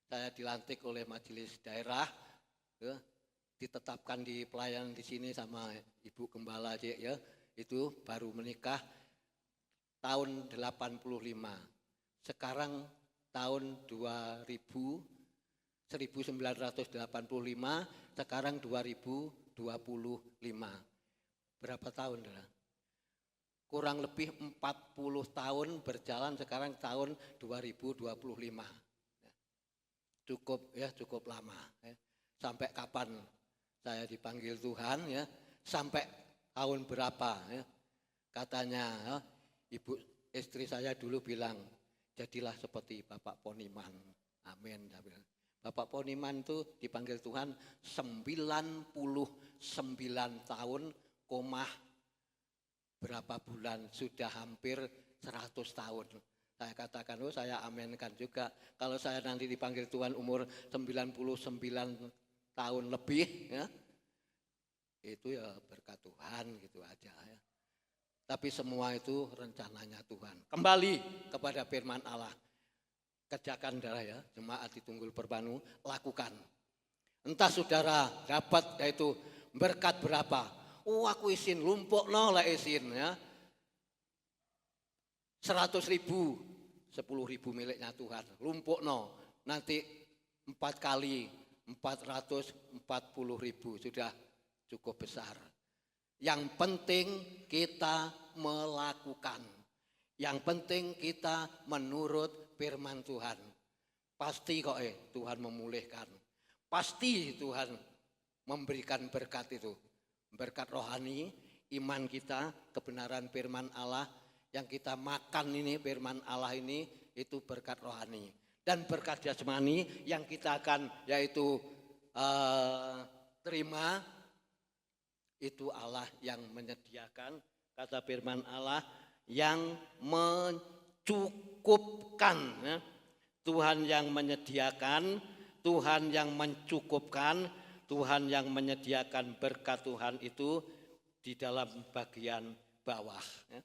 Saya dilantik oleh majelis daerah, ya, ditetapkan di pelayanan di sini sama Ibu Gembala ya. Itu baru menikah tahun 85. Sekarang tahun 1985, sekarang 2025. Berapa tahun? Kurang lebih 40 tahun berjalan, sekarang tahun 2025. Cukup ya, cukup lama. Ya. Sampai kapan saya dipanggil Tuhan ya? Sampai tahun berapa ya? Katanya ya, ibu istri saya dulu bilang, jadilah seperti Bapak Poniman. Amin. Bapak Poniman itu dipanggil Tuhan 99 tahun, berapa bulan, sudah hampir 100 tahun. Saya katakan, saya aminkan juga. Kalau saya nanti dipanggil Tuhan umur 99 tahun lebih, ya, itu ya berkat Tuhan gitu aja ya. Tapi semua itu rencananya Tuhan. Kembali kepada firman Allah. Kerjakan saudara ya, jemaat di Tunggul Permanu, lakukan. Entah saudara dapat yaitu berkat berapa. Aku isin lumpuk lah isin ya. 100.000, 10.000 miliknya Tuhan. Lumpuk nanti 4 kali 440.000 sudah cukup besar. Yang penting kita melakukan. Yang penting kita menurut firman Tuhan. Pasti kok Tuhan memulihkan. Pasti Tuhan memberikan berkat itu. Berkat rohani, iman kita, kebenaran firman Allah. Yang kita makan ini, firman Allah ini, itu berkat rohani. Dan berkat jasmani yang kita akan yaitu terima, itu Allah yang menyediakan, kata firman Allah, yang mencukupkan. Ya. Tuhan yang menyediakan, Tuhan yang mencukupkan, Tuhan yang menyediakan berkat Tuhan itu di dalam bagian bawah. Ya.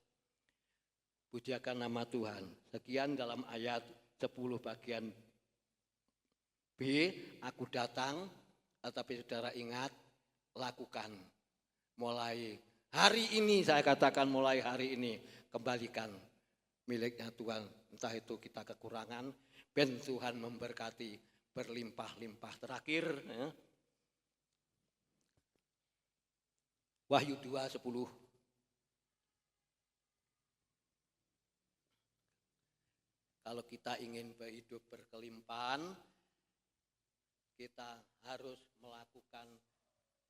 Pujiakan nama Tuhan. Sekian dalam ayat 10 bagian B, aku datang, tetapi saudara ingat, lakukan. Mulai hari ini, saya katakan mulai hari ini, kembalikan miliknya Tuhan. Entah itu kita kekurangan, ben Tuhan memberkati berlimpah-limpah. Terakhir, ya. Wahyu 2:10. Kalau kita ingin hidup berkelimpahan, kita harus melakukan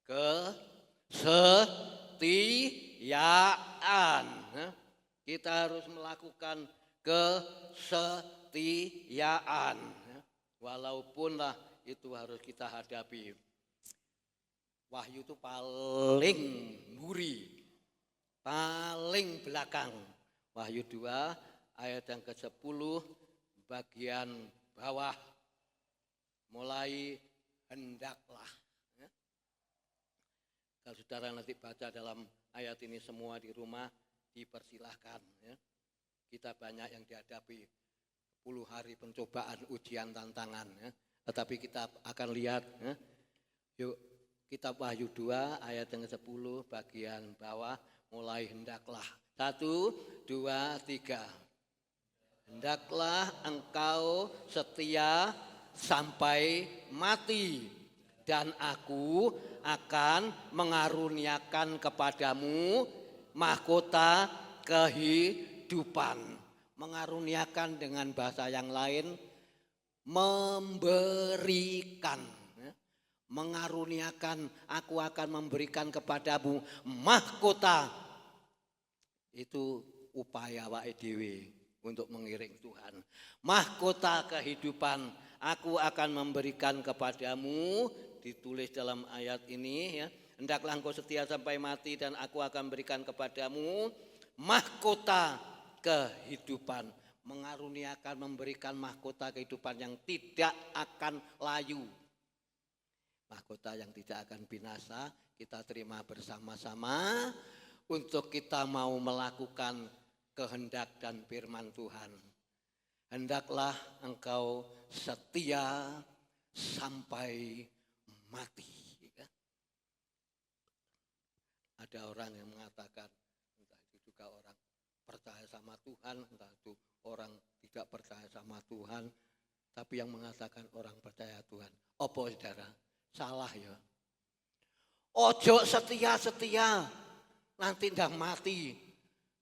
kesetiaan. Kita harus melakukan kesetiaan. Walaupun lah itu harus kita hadapi. Wahyu itu paling buri, paling belakang. Wahyu 2 ayat yang ke-10 bagian bawah, mulai hendaklah. Ya. Kalau saudara nanti baca dalam ayat ini semua di rumah, dipersilahkan. Ya. Kita banyak yang dihadapi 10 hari pencobaan, ujian, tantangan. Ya. Tetapi kita akan lihat, ya. Yuk kitab Wahyu 2 ayat yang ke-10 bagian bawah, mulai hendaklah. 1, 2, 3. Hendaklah engkau setia sampai mati, dan aku akan mengaruniakan kepadamu mahkota kehidupan. Mengaruniakan dengan bahasa yang lain, memberikan. Mengaruniakan, aku akan memberikan kepadamu mahkota. Itu upaya wae dhewe untuk mengiring Tuhan. Mahkota kehidupan aku akan memberikan kepadamu, ditulis dalam ayat ini ya. Hendaklah engkau setia sampai mati, dan aku akan berikan kepadamu mahkota kehidupan. Mengaruniakan, memberikan mahkota kehidupan yang tidak akan layu. mahkota yang tidak akan binasa, kita terima bersama-sama untuk kita mau melakukan kehendak dan firman Tuhan. Hendaklah engkau setia sampai mati. Ada orang yang mengatakan, entah itu juga orang percaya sama Tuhan, entah itu orang tidak percaya sama Tuhan, tapi yang mengatakan orang percaya Tuhan. Apa saudara? Salah ya. Ojo setia-setia, nanti ndang mati.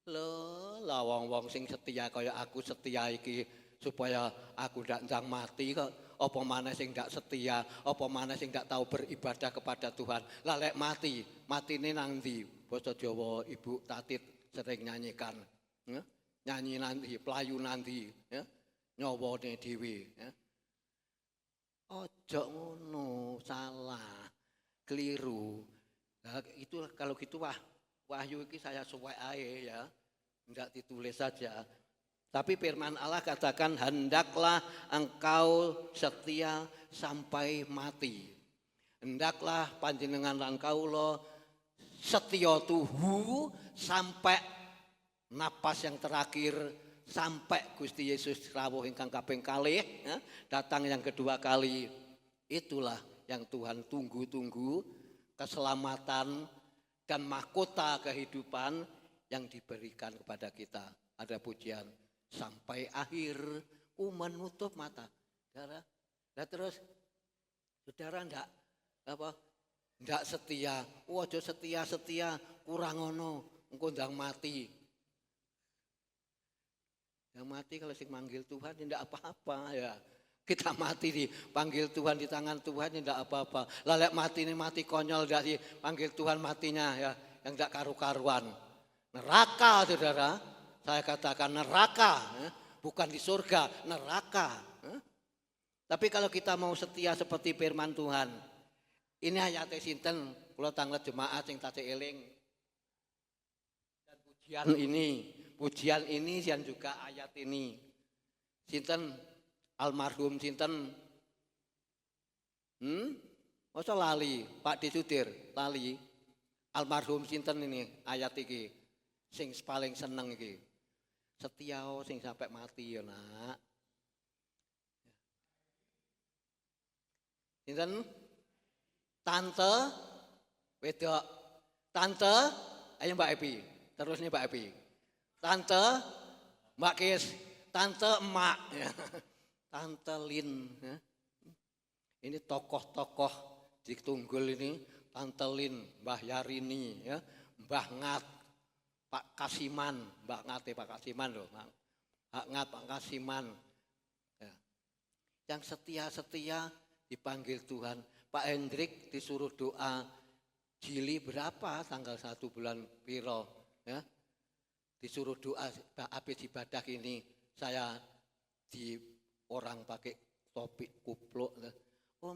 Loh, lah wong-wong sing setia kaya aku setia iki supaya aku ndak ndang mati kok. Apa maneh sing ndak setia, apa maneh sing ndak tahu beribadah kepada Tuhan. Lah lek mati, matine nang ndi? Basa Jawa Ibu Tatit sering nyanyikan. Ya? Nyanyi nanti, pelayu nanti, ya? Nyawane dhewe, ya? Ojo ngono, salah, keliru. Nah, itu kalau gitu wahyu ini saya suwek ae ya, tidak ditulis saja. Tapi firman Allah katakan hendaklah engkau setia sampai mati. Hendaklah panjenengan lan kawula setia tuhu sampai napas yang terakhir, sampai Gusti Yesus rawuh ingkang kaping kalih, ya, datang yang kedua kali. Itulah yang Tuhan tunggu-tunggu, keselamatan dan mahkota kehidupan yang diberikan kepada kita. Ada pujian sampai akhir ku menutup mata. Saudara, nah terus saudara ndak setia. Aja setia kurang ngono, engko ndang mati. Yang mati kalau sing manggil Tuhan tidak apa-apa ya. Kita mati dipanggil Tuhan di tangan Tuhan tidak apa-apa. Lalek mati ini mati konyol dari panggil Tuhan matinya ya, yang tidak karu-karuan. Neraka saudara, saya katakan neraka, ya. Bukan di surga, neraka. Ya. Tapi kalau kita mau setia seperti firman Tuhan, ini ayatnya sinten, kula tanglet jemaat yang tadi eling. Dan pujian ini dan juga ayat ini. Sinten almarhum sinten? Masa lali, Pak Disudir, lali. Almarhum sinten ini ayat iki sing paling seneng iki. Setia sing sampai mati ya, Nak. Sinten? Tante wedok. Tante, ayo Mbak Epi. Terus nih Mbak Epi. Tante Mbak Kis, Tante Emak, ya. Tante Lin, ya. Ini tokoh-tokoh di Tunggul ini, Tante Lin, Mbah Yarini, ya. Mbah Ngat, Pak Kasiman, Mbah Ngate Pak Kasiman loh, Mbah Ngat Pak Kasiman, ya. Yang setia-setia dipanggil Tuhan. Pak Hendrik disuruh doa jili berapa tanggal 1 bulan piro, ya. Disuruh doa habis ibadah ini saya di orang pakai topi kupluk. Om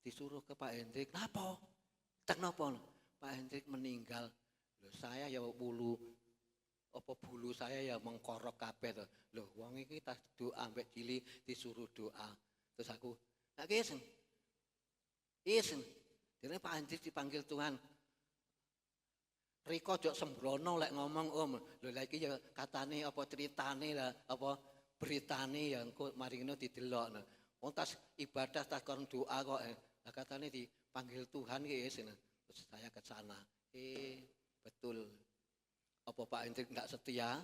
disuruh ke Pak Hendrik, kenapa? Kenapa? Pak Hendrik meninggal. Loh, saya ya bulu saya ya mengkorok kabeh to. Loh wong iki tas doa mbek cili disuruh doa. Terus aku, "Nak Isen. Dene Pak Hendrik dipanggil Tuhan. Riko jok sembrono lek ngomong Om. Lho lha iki ya katane apa ceritane lah, apa beritane ya engko mari ngono didelok. Wong tas ibadah tas kon doa kok. Lah katane dipanggil Tuhan ki wis. Terus saya ke sana. Betul. Apa Pak Hendrik enggak setia?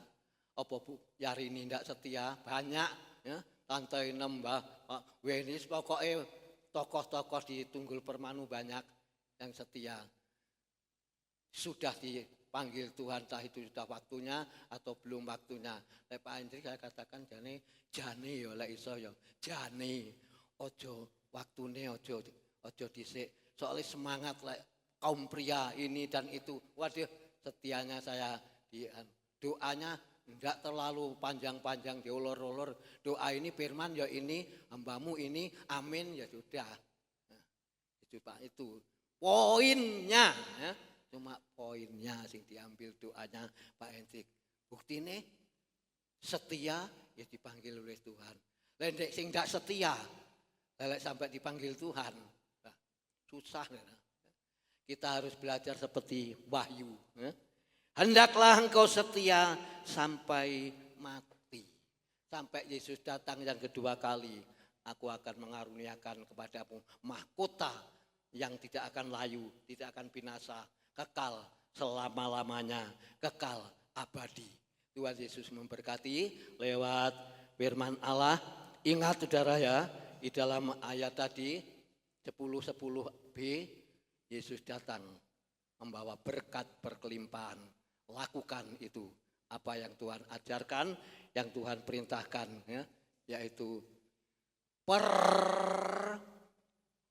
Apa Bu Yarini enggak setia? Banyak ya. Tante Inem, Mbah Pak Wenis pokoknya tokoh-tokoh di Tunggul Permanu banyak yang setia. Sudah dipanggil Tuhan, entah itu sudah waktunya atau belum waktunya. Lek Pak Hendrik saya katakan jane ya lek iso ya. Jane ojo waktune ojo dhisik. Soalnya semangat lek kaum pria ini dan itu. Waduh, setianya saya doanya enggak terlalu panjang-panjang diulur-ulur. Doa ini firman ya ini, hambamu ini, amin ya sudah. Nah, itu Pak itu poinnya ya. Cuma poinnya sing diambil doanya Pak Hendrik. Buktine setia ya dipanggil oleh Tuhan. Lendek sing ndak setia, lelek sampai dipanggil Tuhan. Nah, susah. Kita harus belajar seperti Wahyu. Hendaklah engkau setia sampai mati. Sampai Yesus datang yang kedua kali. Aku akan mengaruniakan kepadamu mahkota yang tidak akan layu, tidak akan binasa, kekal selama-lamanya, kekal abadi. Tuhan Yesus memberkati lewat firman Allah. Ingat saudara ya, di dalam ayat tadi 10:10b, Yesus datang membawa berkat berkelimpahan. Lakukan itu apa yang Tuhan ajarkan, yang Tuhan perintahkan, ya, yaitu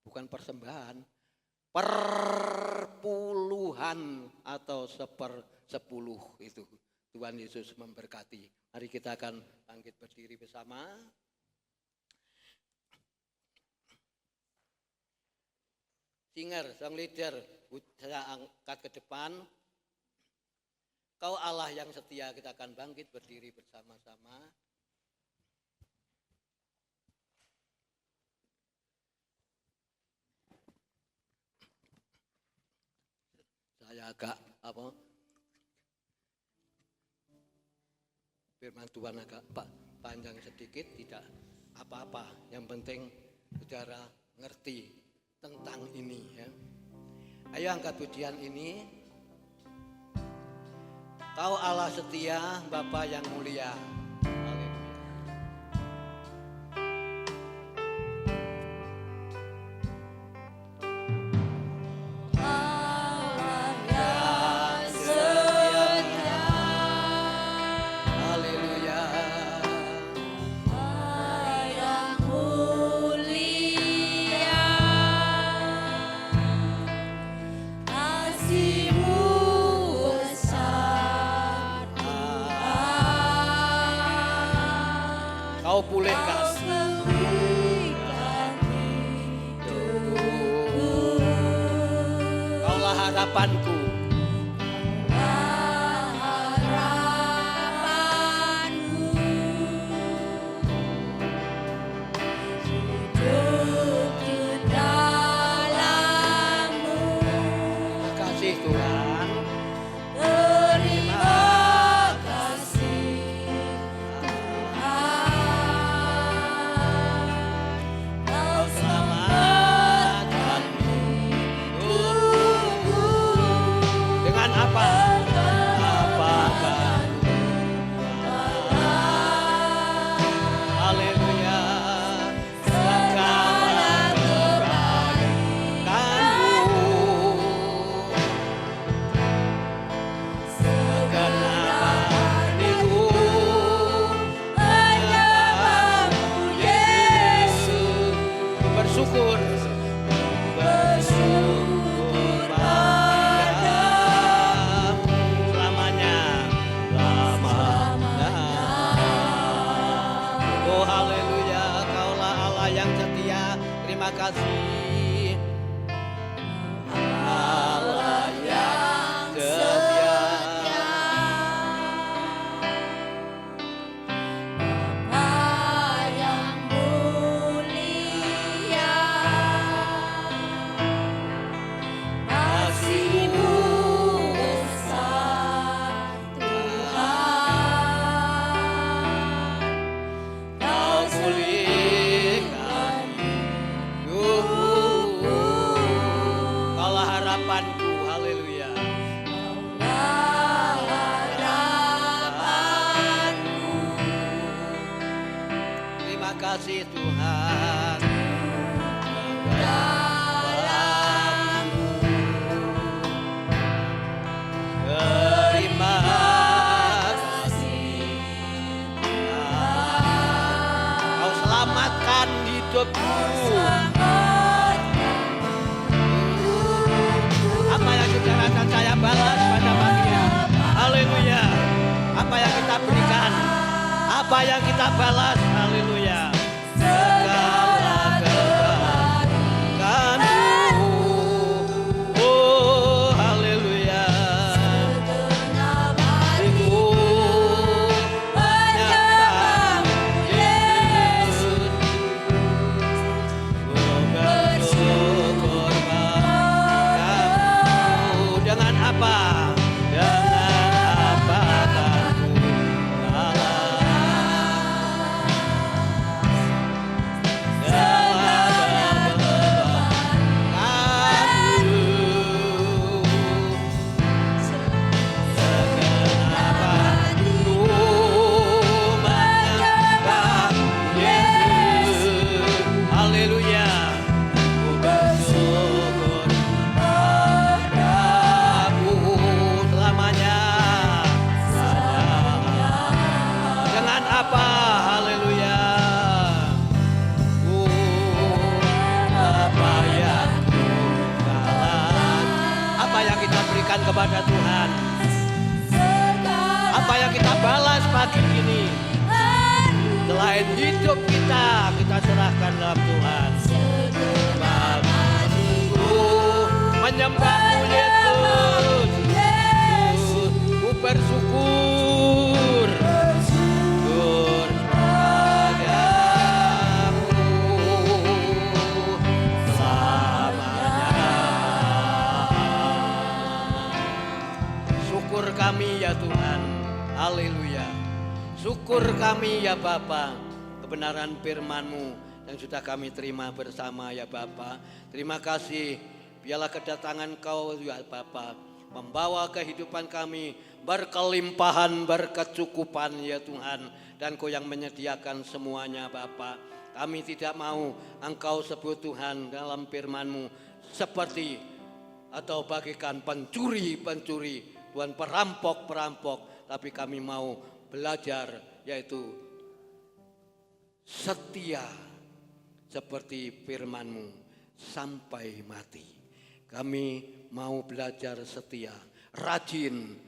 bukan persembahan, perpuluhan atau 10 itu. Tuhan Yesus memberkati. Mari kita akan bangkit berdiri bersama. Singer, sang leader, saya angkat ke depan. Kau Allah yang setia, kita akan bangkit berdiri bersama-sama. Saya agak firman Tuhan agak panjang sedikit, tidak apa-apa. Yang penting saudara ngerti tentang ini ya. Ayo angkat pujian ini. Kau Allah setia, Bapa yang mulia. Kau pulihkan. Kaulah harapanku. Terima kasih Tuhan. Terima kasih. Allah yang setia. Bapa yang mulia, kasih-Mu besar Tuhan. Kau pulihkan hidupku. Kaulah harapanku, haleluya. Kaulah harapanku. Terima kasih Tuhan. Dalammu Terima kasih Kau selamatkan hidupku. Apa yang saudara dan saya balas pada pagi hari. Haleluya. Apa yang kita berikan, apa yang kita balas, haleluya. Segala kebaikan-Mu. Oh, haleluya. Hatiku menyembah Yesus. Ku bersyukur apa? Haleluya. Apa yang Tuhan, apa yang kita berikan kepada Tuhan, apa yang kita balas pagi ini, selain hidup kita serahkan dalam Tuhan. Menyembahmu Yesus, ku bersyukur padamu selamanya. Syukur kami ya Tuhan, haleluya. Syukur kami ya Bapa, kebenaran firman-Mu yang sudah kami terima bersama ya Bapa. Terima kasih. Biarlah kedatangan Kau ya Bapa membawa kehidupan kami berkelimpahan, berkecukupan ya Tuhan. Dan Kau yang menyediakan semuanya Bapa. Kami tidak mau Engkau sebut Tuhan dalam firman-Mu seperti atau bagikan pencuri-pencuri, Tuhan perampok-perampok. Tapi kami mau belajar yaitu setia seperti firman-Mu sampai mati. Kami mau belajar setia, rajin,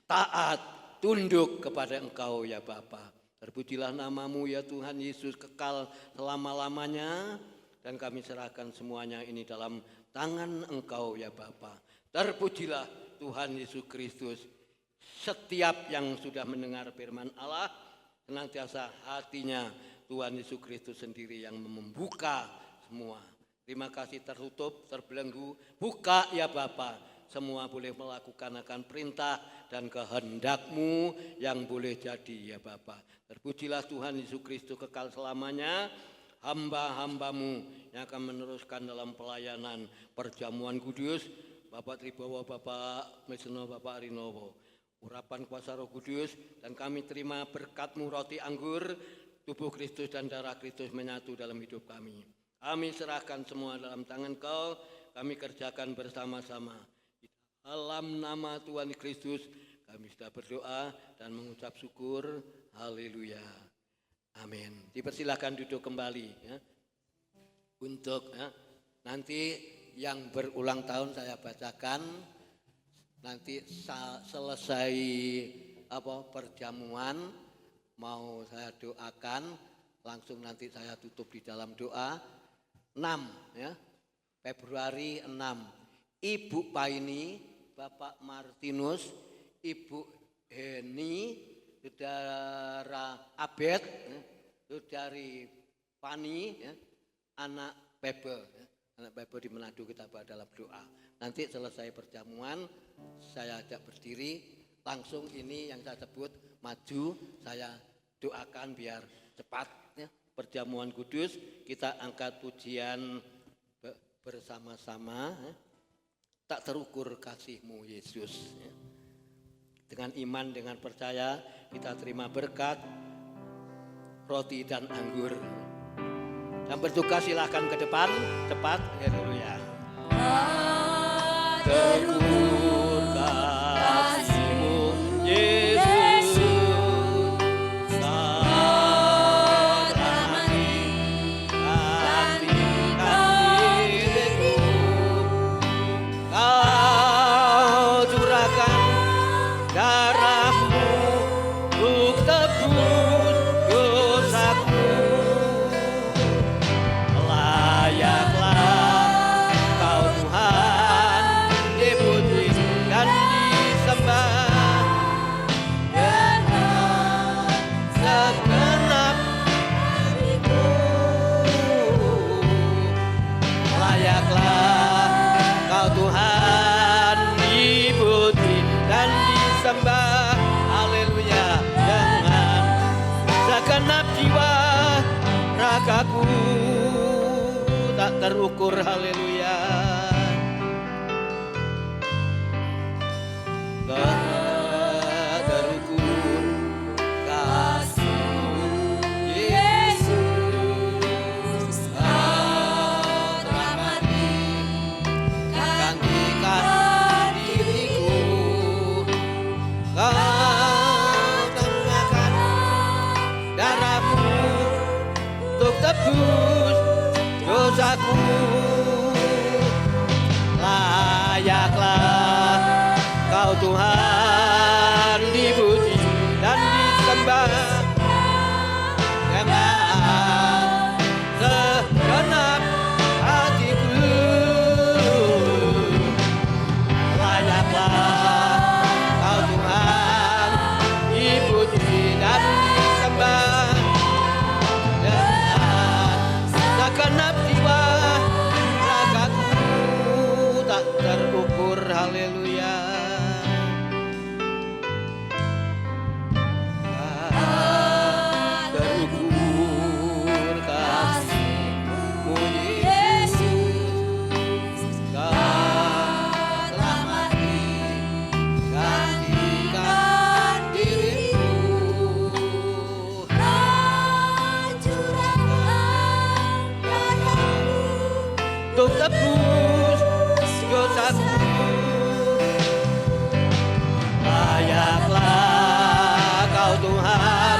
taat, tunduk kepada Engkau ya Bapa. Terpujilah nama-Mu ya Tuhan Yesus kekal selama-lamanya. Dan kami serahkan semuanya ini dalam tangan Engkau ya Bapa. Terpujilah Tuhan Yesus Kristus. Setiap yang sudah mendengar firman Allah, senantiasa hatinya Tuhan Yesus Kristus sendiri yang membuka semua. Terima kasih tertutup, terbelenggu, buka ya Bapa. Semua boleh melakukan akan perintah dan kehendak-Mu yang boleh jadi ya Bapa. Terpujilah Tuhan Yesus Kristus kekal selamanya. Hamba-hamba-Mu yang akan meneruskan dalam pelayanan perjamuan kudus. Bapak Tribawa, Bapak Meseno, Bapak Arinowo. Urapan kuasa Roh Kudus dan kami terima berkat-Mu roti anggur, tubuh Kristus dan darah Kristus menyatu dalam hidup kami. Kami serahkan semua dalam tangan Kau, kami kerjakan bersama-sama. Dalam nama Tuhan Kristus kami sudah berdoa dan mengucap syukur. Haleluya. Amin. Dipersilakan duduk kembali ya. Untuk ya, nanti yang berulang tahun saya bacakan. Nanti selesai perjamuan mau saya doakan, langsung nanti saya tutup di dalam doa. 6 ya, Februari 6, Ibu Paini, Bapak Martinus, Ibu Heni, Saudara Abed, Saudari Pani, ya, anak Bebe, ya. Anak Bebe di Manado kita bawa dalam doa. Nanti selesai perjamuan, saya ajak berdiri, langsung ini yang saya sebut maju, saya doakan biar cepat. Ya. Perjamuan kudus, kita angkat pujian bersama-sama. Ya. Tak terukur kasih-Mu Yesus. Ya. Dengan iman, dengan percaya, kita terima berkat, roti dan anggur. Yang bertugas silahkan ke depan, cepat, haleluya. Terukur kasih-Mu Yesus, Kau curahkan darah-Mu untuk tebus dosaku. Layaklah Kau Tuhan dipuji dan disembah dengan segenap hatiku. Layaklah Kau Tuhan dipuji dan disembah, haleluya, dengan segenap jiwa ragaku. Tak terukur, haleluya. Tak terukur kasih-Mu Yesus, rahmati gantikan diriku. Kau tengahkan tebus dosaku. Layaklah Kau Tuhan dipuji dan disembah dengan segenap hatiku. Layaklah Kau Tuhan dipuji dan disembah dengan segenap jiwa ragaku tak terukur. Haleluya. Terukur kasih-Mu Yesus, Kau telah mati gantikan diriku. Untuk tebus dosaku. Layaklah Kau Tuhan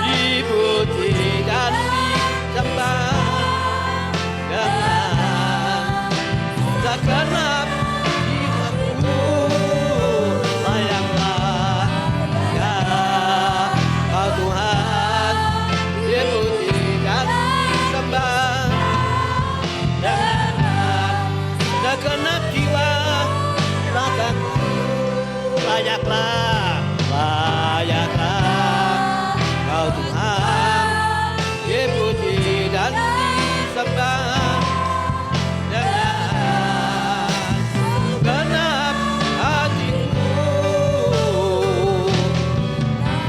dipuji dan disembah dengan segenap jiwaku. Layaklah ya Kau Tuhan dipuji dan disembah dengan segenap jiwa ragaku. Layaklah Kau Tuhan dipuji dan disembah dengan segenap hatiku.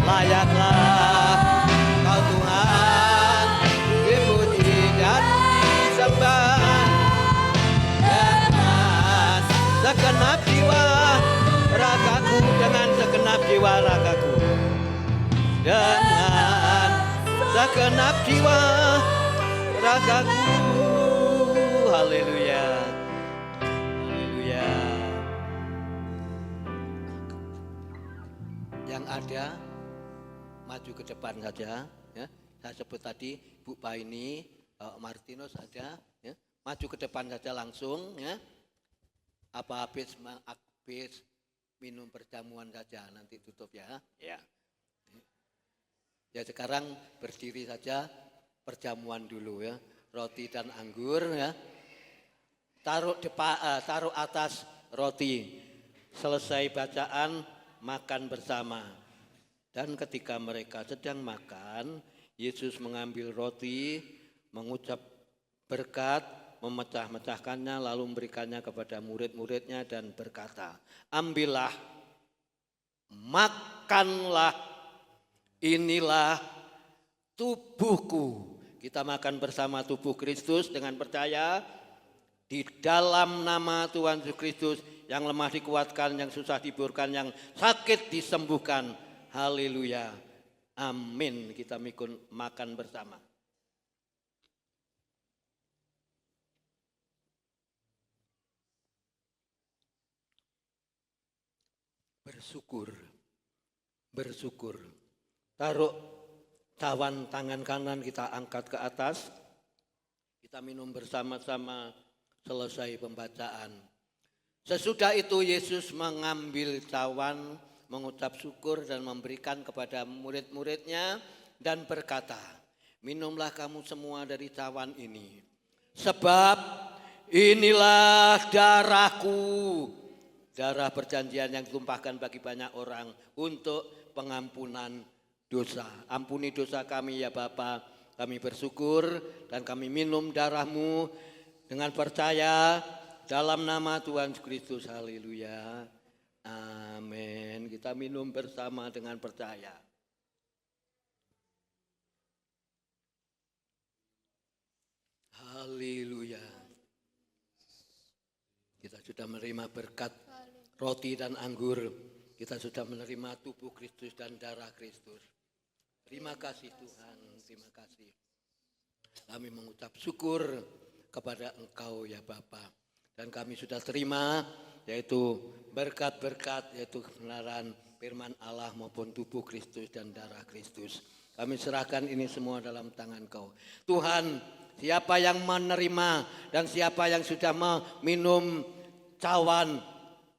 Layaklah Kau Tuhan dipuji dan disembah dengan segenap jiwa ragaku, dengan segenap jiwa ragaku, dengan segenap jiwa ragaku. Haleluya, haleluya. Yang ada maju ke depan saja, ya. Saya sebut tadi Bu Paini, Martinus ada, ya. Maju ke depan saja langsung, ya. Apa habis minum perjamuan saja, nanti tutup ya. Ya. Ya sekarang berdiri saja, perjamuan dulu ya. Roti dan anggur ya. Taruh atas roti. Selesai bacaan, makan bersama. Dan ketika mereka sedang makan, Yesus mengambil roti, mengucap berkat, memecah-mecahkannya, lalu memberikannya kepada murid-muridnya dan berkata, ambillah, makanlah, inilah tubuhku. Kita makan bersama tubuh Kristus dengan percaya di dalam nama Tuhan Yesus Kristus, yang lemah dikuatkan, yang susah diburkan, yang sakit disembuhkan. Haleluya. Amin. Kita makan bersama. Bersyukur. Taruh cawan tangan kanan kita angkat ke atas. Kita minum bersama-sama selesai pembacaan. Sesudah itu Yesus mengambil cawan, mengucap syukur dan memberikan kepada murid-muridnya dan berkata, minumlah kamu semua dari cawan ini. Sebab inilah darahku, darah perjanjian yang ditumpahkan bagi banyak orang untuk pengampunan dosa. Ampuni dosa kami ya Bapa, kami bersyukur dan kami minum darah-Mu dengan percaya dalam nama Tuhan Kristus. Haleluya. Amin. Kita minum bersama dengan percaya. Haleluya. Kita sudah menerima berkat roti dan anggur. Kita sudah menerima tubuh Kristus dan darah Kristus. Terima kasih Tuhan, terima kasih. Kami mengucap syukur kepada Engkau ya Bapa. Dan kami sudah terima yaitu berkat-berkat, yaitu kebenaran firman Allah maupun tubuh Kristus dan darah Kristus. Kami serahkan ini semua dalam tangan Kau. Tuhan, siapa yang menerima dan siapa yang sudah meminum cawan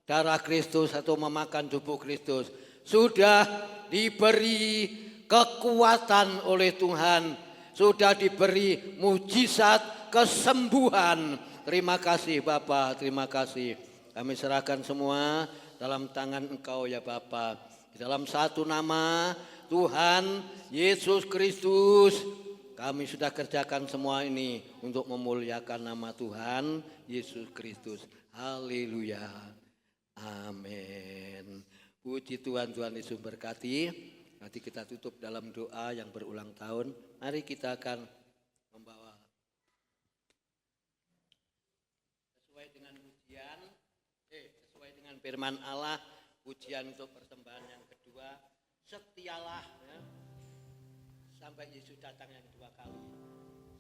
darah Kristus atau memakan tubuh Kristus, sudah diberi kekuatan oleh Tuhan, sudah diberi mujizat kesembuhan. Terima kasih Bapa, terima kasih. Kami serahkan semua dalam tangan Engkau ya Bapa. Di dalam satu nama Tuhan Yesus Kristus, kami sudah kerjakan semua ini untuk memuliakan nama Tuhan Yesus Kristus. Haleluya. Amin. Puji Tuhan, Tuhan Yesus berkati. Nanti kita tutup dalam doa yang berulang tahun. Mari kita akan membawa sesuai dengan pujian, sesuai dengan firman Allah, pujian untuk persembahan yang kedua. Setialah ya, sampai Yesus datang yang dua kali.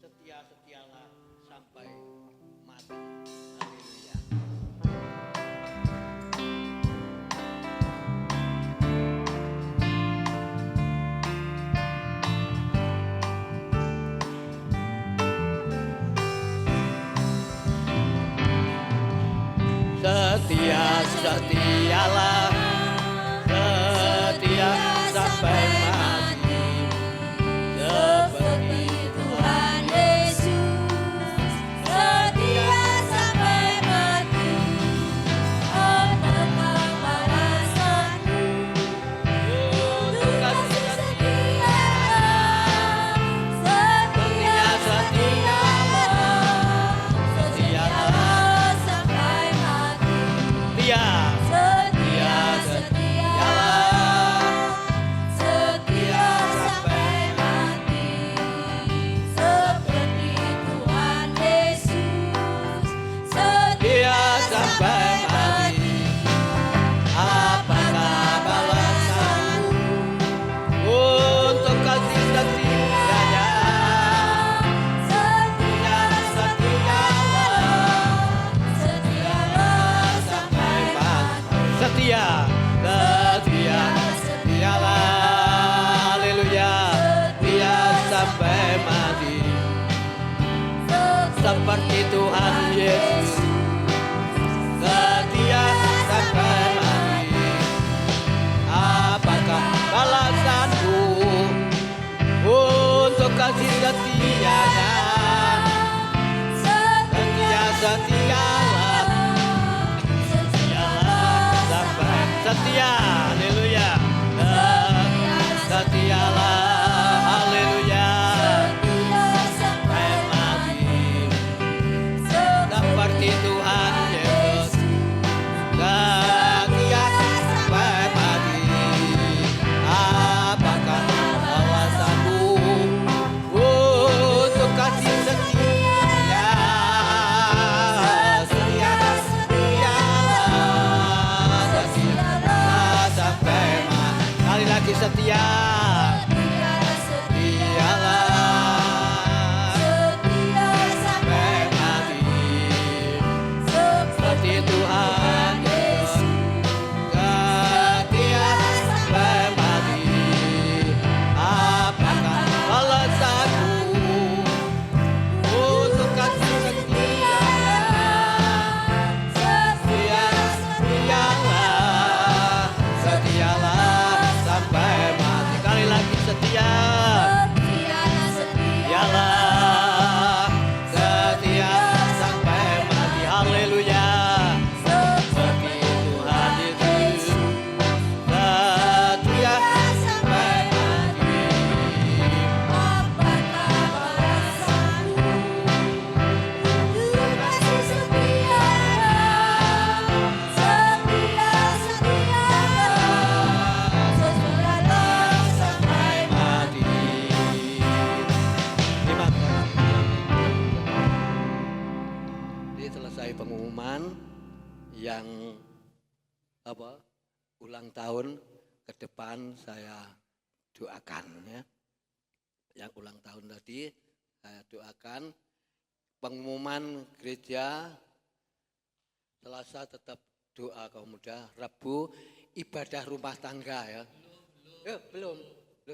Setialah sampai mati. Haleluya. Setialah, setia sampai mati, seperti Tuhan Yesus setia sampai mati. Apakah balasanmu untuk kasih setia? Setialah sampai mati. Setia sampai mati, seperti Tuhan Yesus setia sampai mati. Apakah balasanmu untuk kasih setianya? Setialah sampai mati. Setialah, haleluya, setia sampai mati, seperti Tuhan Yesus, setia sampai mati. Apakah balasanmu untuk kasih setianya? Setialah sampai setia, haleluya. Setialah, haleluya, sampai mati, seperti Tuhan Yesus, setia sampai mati. Apakah balasanmu untuk kasih setia? Setialah sampai mati. Kali lagi setia. Seperti Tuhan Yesus, setia sampai mati. Apakah balasanmu untuk kasih setia? Setialah sampai mati. Kali lagi setia. Setia sampai mati. Haleluya. Seperti Tuhan Yesus, setia sampai mati. Sampai mati. Terima kasih. Jadi selesai pengumuman yang ulang tahun ke depan saya doakan ya. Yang ulang tahun tadi saya doakan. Pengumuman gereja Selasa tetap doa kaum muda, Rabu ibadah rumah tangga ya. Belum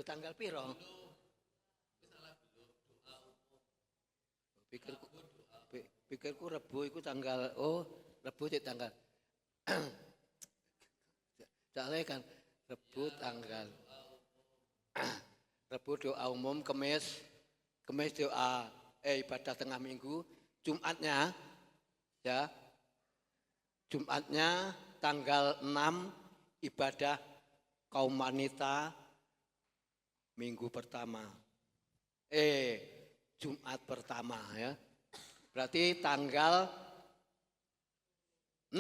tanggal piro? Pikirku pikirku Rebo iku tanggal Rebo cek tanggal soalnya kan Rebo doa umum, Kemis doa ibadah tengah minggu, Jumatnya tanggal 6 ibadah kaum wanita minggu pertama. Jumat pertama ya. Berarti tanggal 6.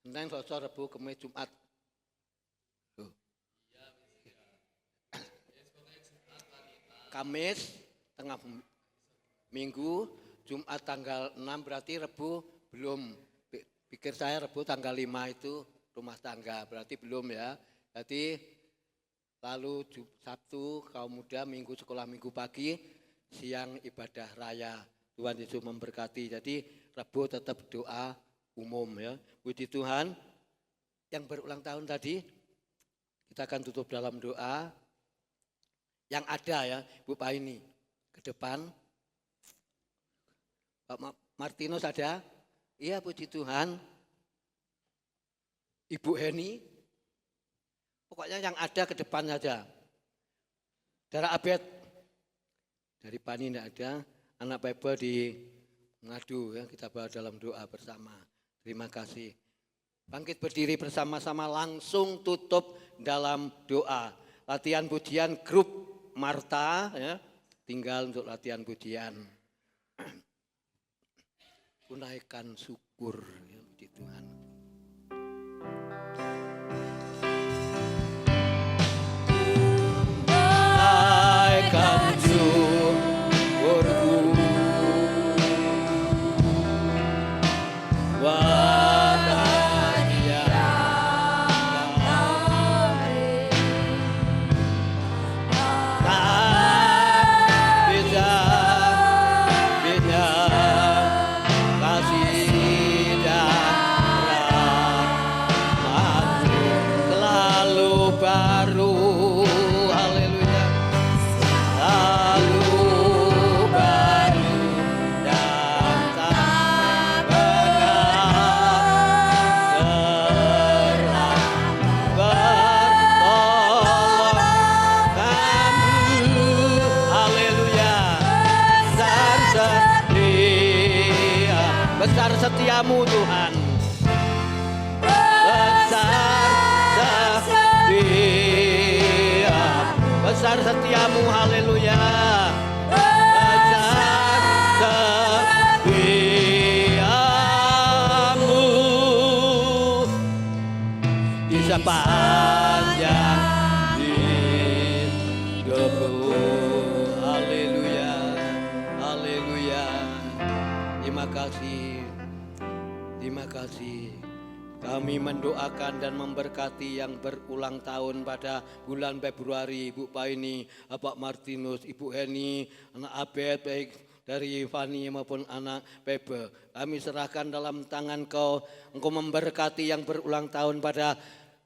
Senin, Selasa, Rabu, Kamis, Jumat. Kamis tengah minggu, Jumat tanggal 6 berarti Rabu belum. Pikir saya Rabu tanggal 5 itu rumah tangga, berarti belum ya. Jadi lalu Sabtu kaum muda, Minggu sekolah minggu pagi, siang ibadah raya. Tuhan Yesus memberkati. Jadi Rabu tetap doa umum ya. Puji Tuhan. Yang berulang tahun tadi kita akan tutup dalam doa. Yang ada ya, Bu Paini ke depan. Pak Martinus ada? Iya, puji Tuhan. Ibu Heni. Pokoknya yang ada ke depan saja. Darah Abed. Dari Pani tidak ada. Anak Bible di ngadu ya, kita bawa dalam doa bersama. Terima kasih. Bangkit berdiri bersama-sama langsung tutup dalam doa. Latihan pujian grup Marta ya. Tinggal untuk latihan pujian. Kunaikan syukur ya, puji Tuhan. Kunaikan syukurku. Besar setiamu Tuhan, besar setiamu, haleluya. Besar setiamu di sepanjang hidupku, haleluya, haleluya. Terima kasih. Terima kasih. Kami mendoakan dan memberkati yang berulang tahun pada bulan Februari, Ibu Paini, Bapak Martinus, Ibu Heni, anak Abed, baik dari Fani maupun anak Bebe. Kami serahkan dalam tangan Engkau memberkati yang berulang tahun pada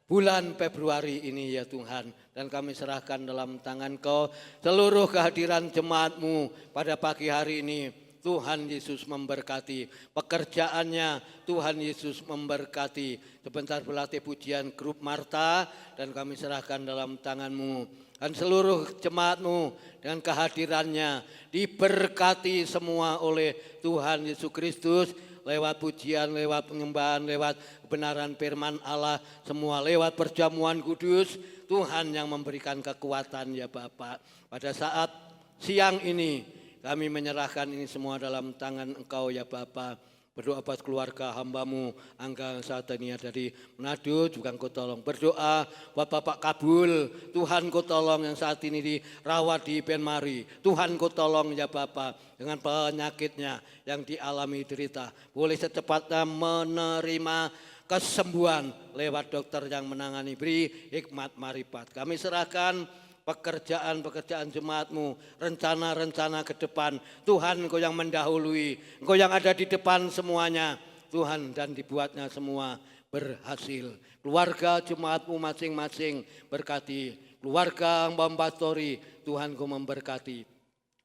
bulan Februari ini ya Tuhan. Dan kami serahkan dalam tangan Kau seluruh kehadiran jemaat-Mu pada pagi hari ini. Tuhan Yesus memberkati pekerjaannya, Tuhan Yesus memberkati. Sebentar berlatih pujian grup Marta dan kami serahkan dalam tangan-Mu. Dan seluruh jemaat-Mu dengan kehadirannya diberkati semua oleh Tuhan Yesus Kristus. Lewat pujian, lewat penyembahan, lewat kebenaran firman Allah, semua lewat perjamuan kudus. Tuhan yang memberikan kekuatan ya Bapak. Pada saat siang ini kami menyerahkan ini semua dalam tangan Engkau ya Bapa. Berdoa buat keluarga hamba-Mu Angga Satania dari Manado, juga Engkau tolong. Berdoa buat Bapak Kabul, Tuhan Engkau tolong yang saat ini dirawat di Penmari. Tuhan Engkau tolong ya Bapa dengan penyakitnya yang dialami derita. Boleh secepatnya menerima kesembuhan lewat dokter yang menangani, beri hikmat marifat. Kami serahkan pekerjaan-pekerjaan jemaat-Mu, rencana-rencana ke depan. Tuhan Engkau yang mendahului, Engkau yang ada di depan semuanya. Tuhan dan dibuatnya semua berhasil. Keluarga jemaat-Mu masing-masing berkati. Keluarga Mbak Pastori, Tuhan Engkau memberkati.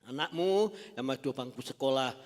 anakmu yang masih bangku sekolah,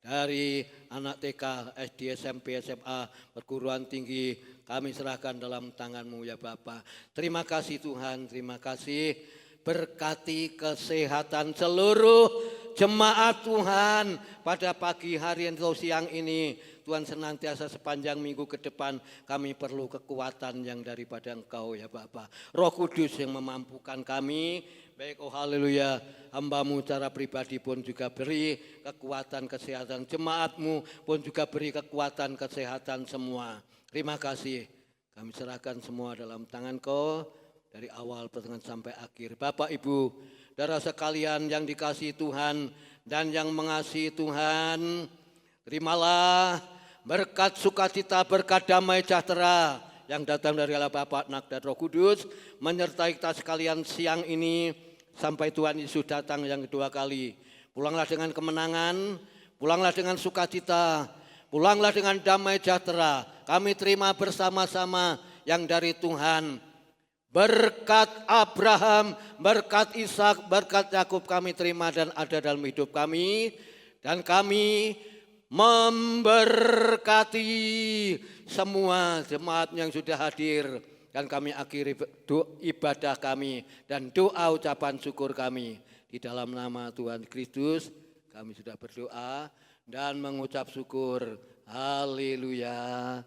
dari anak TK, SD, SMP, SMA, perguruan tinggi, kami serahkan dalam tangan-Mu ya Bapa. Terima kasih Tuhan, terima kasih. Berkati kesehatan seluruh jemaat Tuhan pada pagi hari atau siang ini. Tuhan, senantiasa sepanjang minggu ke depan kami perlu kekuatan yang daripada Engkau ya Bapa. Roh Kudus yang memampukan kami. Baik, oh haleluya, hamba-Mu secara pribadi pun juga beri kekuatan kesehatan. Jemaat-Mu pun juga beri kekuatan kesehatan semua. Terima kasih. Kami serahkan semua dalam tangan Kau dari awal pertengahan sampai akhir. Bapak, Ibu, saudara sekalian yang dikasihi Tuhan dan yang mengasihi Tuhan, terimalah berkat sukacita, berkat damai sejahtera yang datang dari Allah Bapa, Anak dan Roh Kudus menyertai kita sekalian siang ini sampai Tuhan Yesus datang yang kedua kali. Pulanglah dengan kemenangan, pulanglah dengan sukacita, pulanglah dengan damai sejahtera. Kami terima bersama-sama yang dari Tuhan. Berkat Abraham, berkat Ishak, berkat Yakub kami terima dan ada dalam hidup kami. Dan kami memberkati semua jemaat yang sudah hadir. Dan kami akhiri ibadah kami dan doa ucapan syukur kami. Di dalam nama Tuhan Kristus kami sudah berdoa dan mengucap syukur. Haleluya.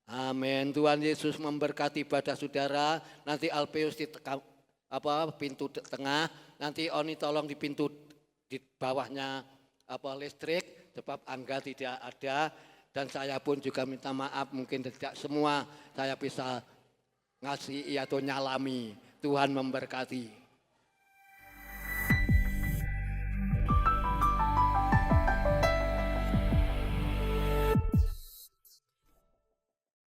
Amin. Tuhan Yesus memberkati ibadah saudara. Nanti Alpeus di pintu tengah. Nanti Oni tolong di pintu di bawahnya listrik. Sebab Angga tidak ada. Dan saya pun juga minta maaf. Mungkin tidak semua saya bisa ngasih atau nyalami. Tuhan memberkati.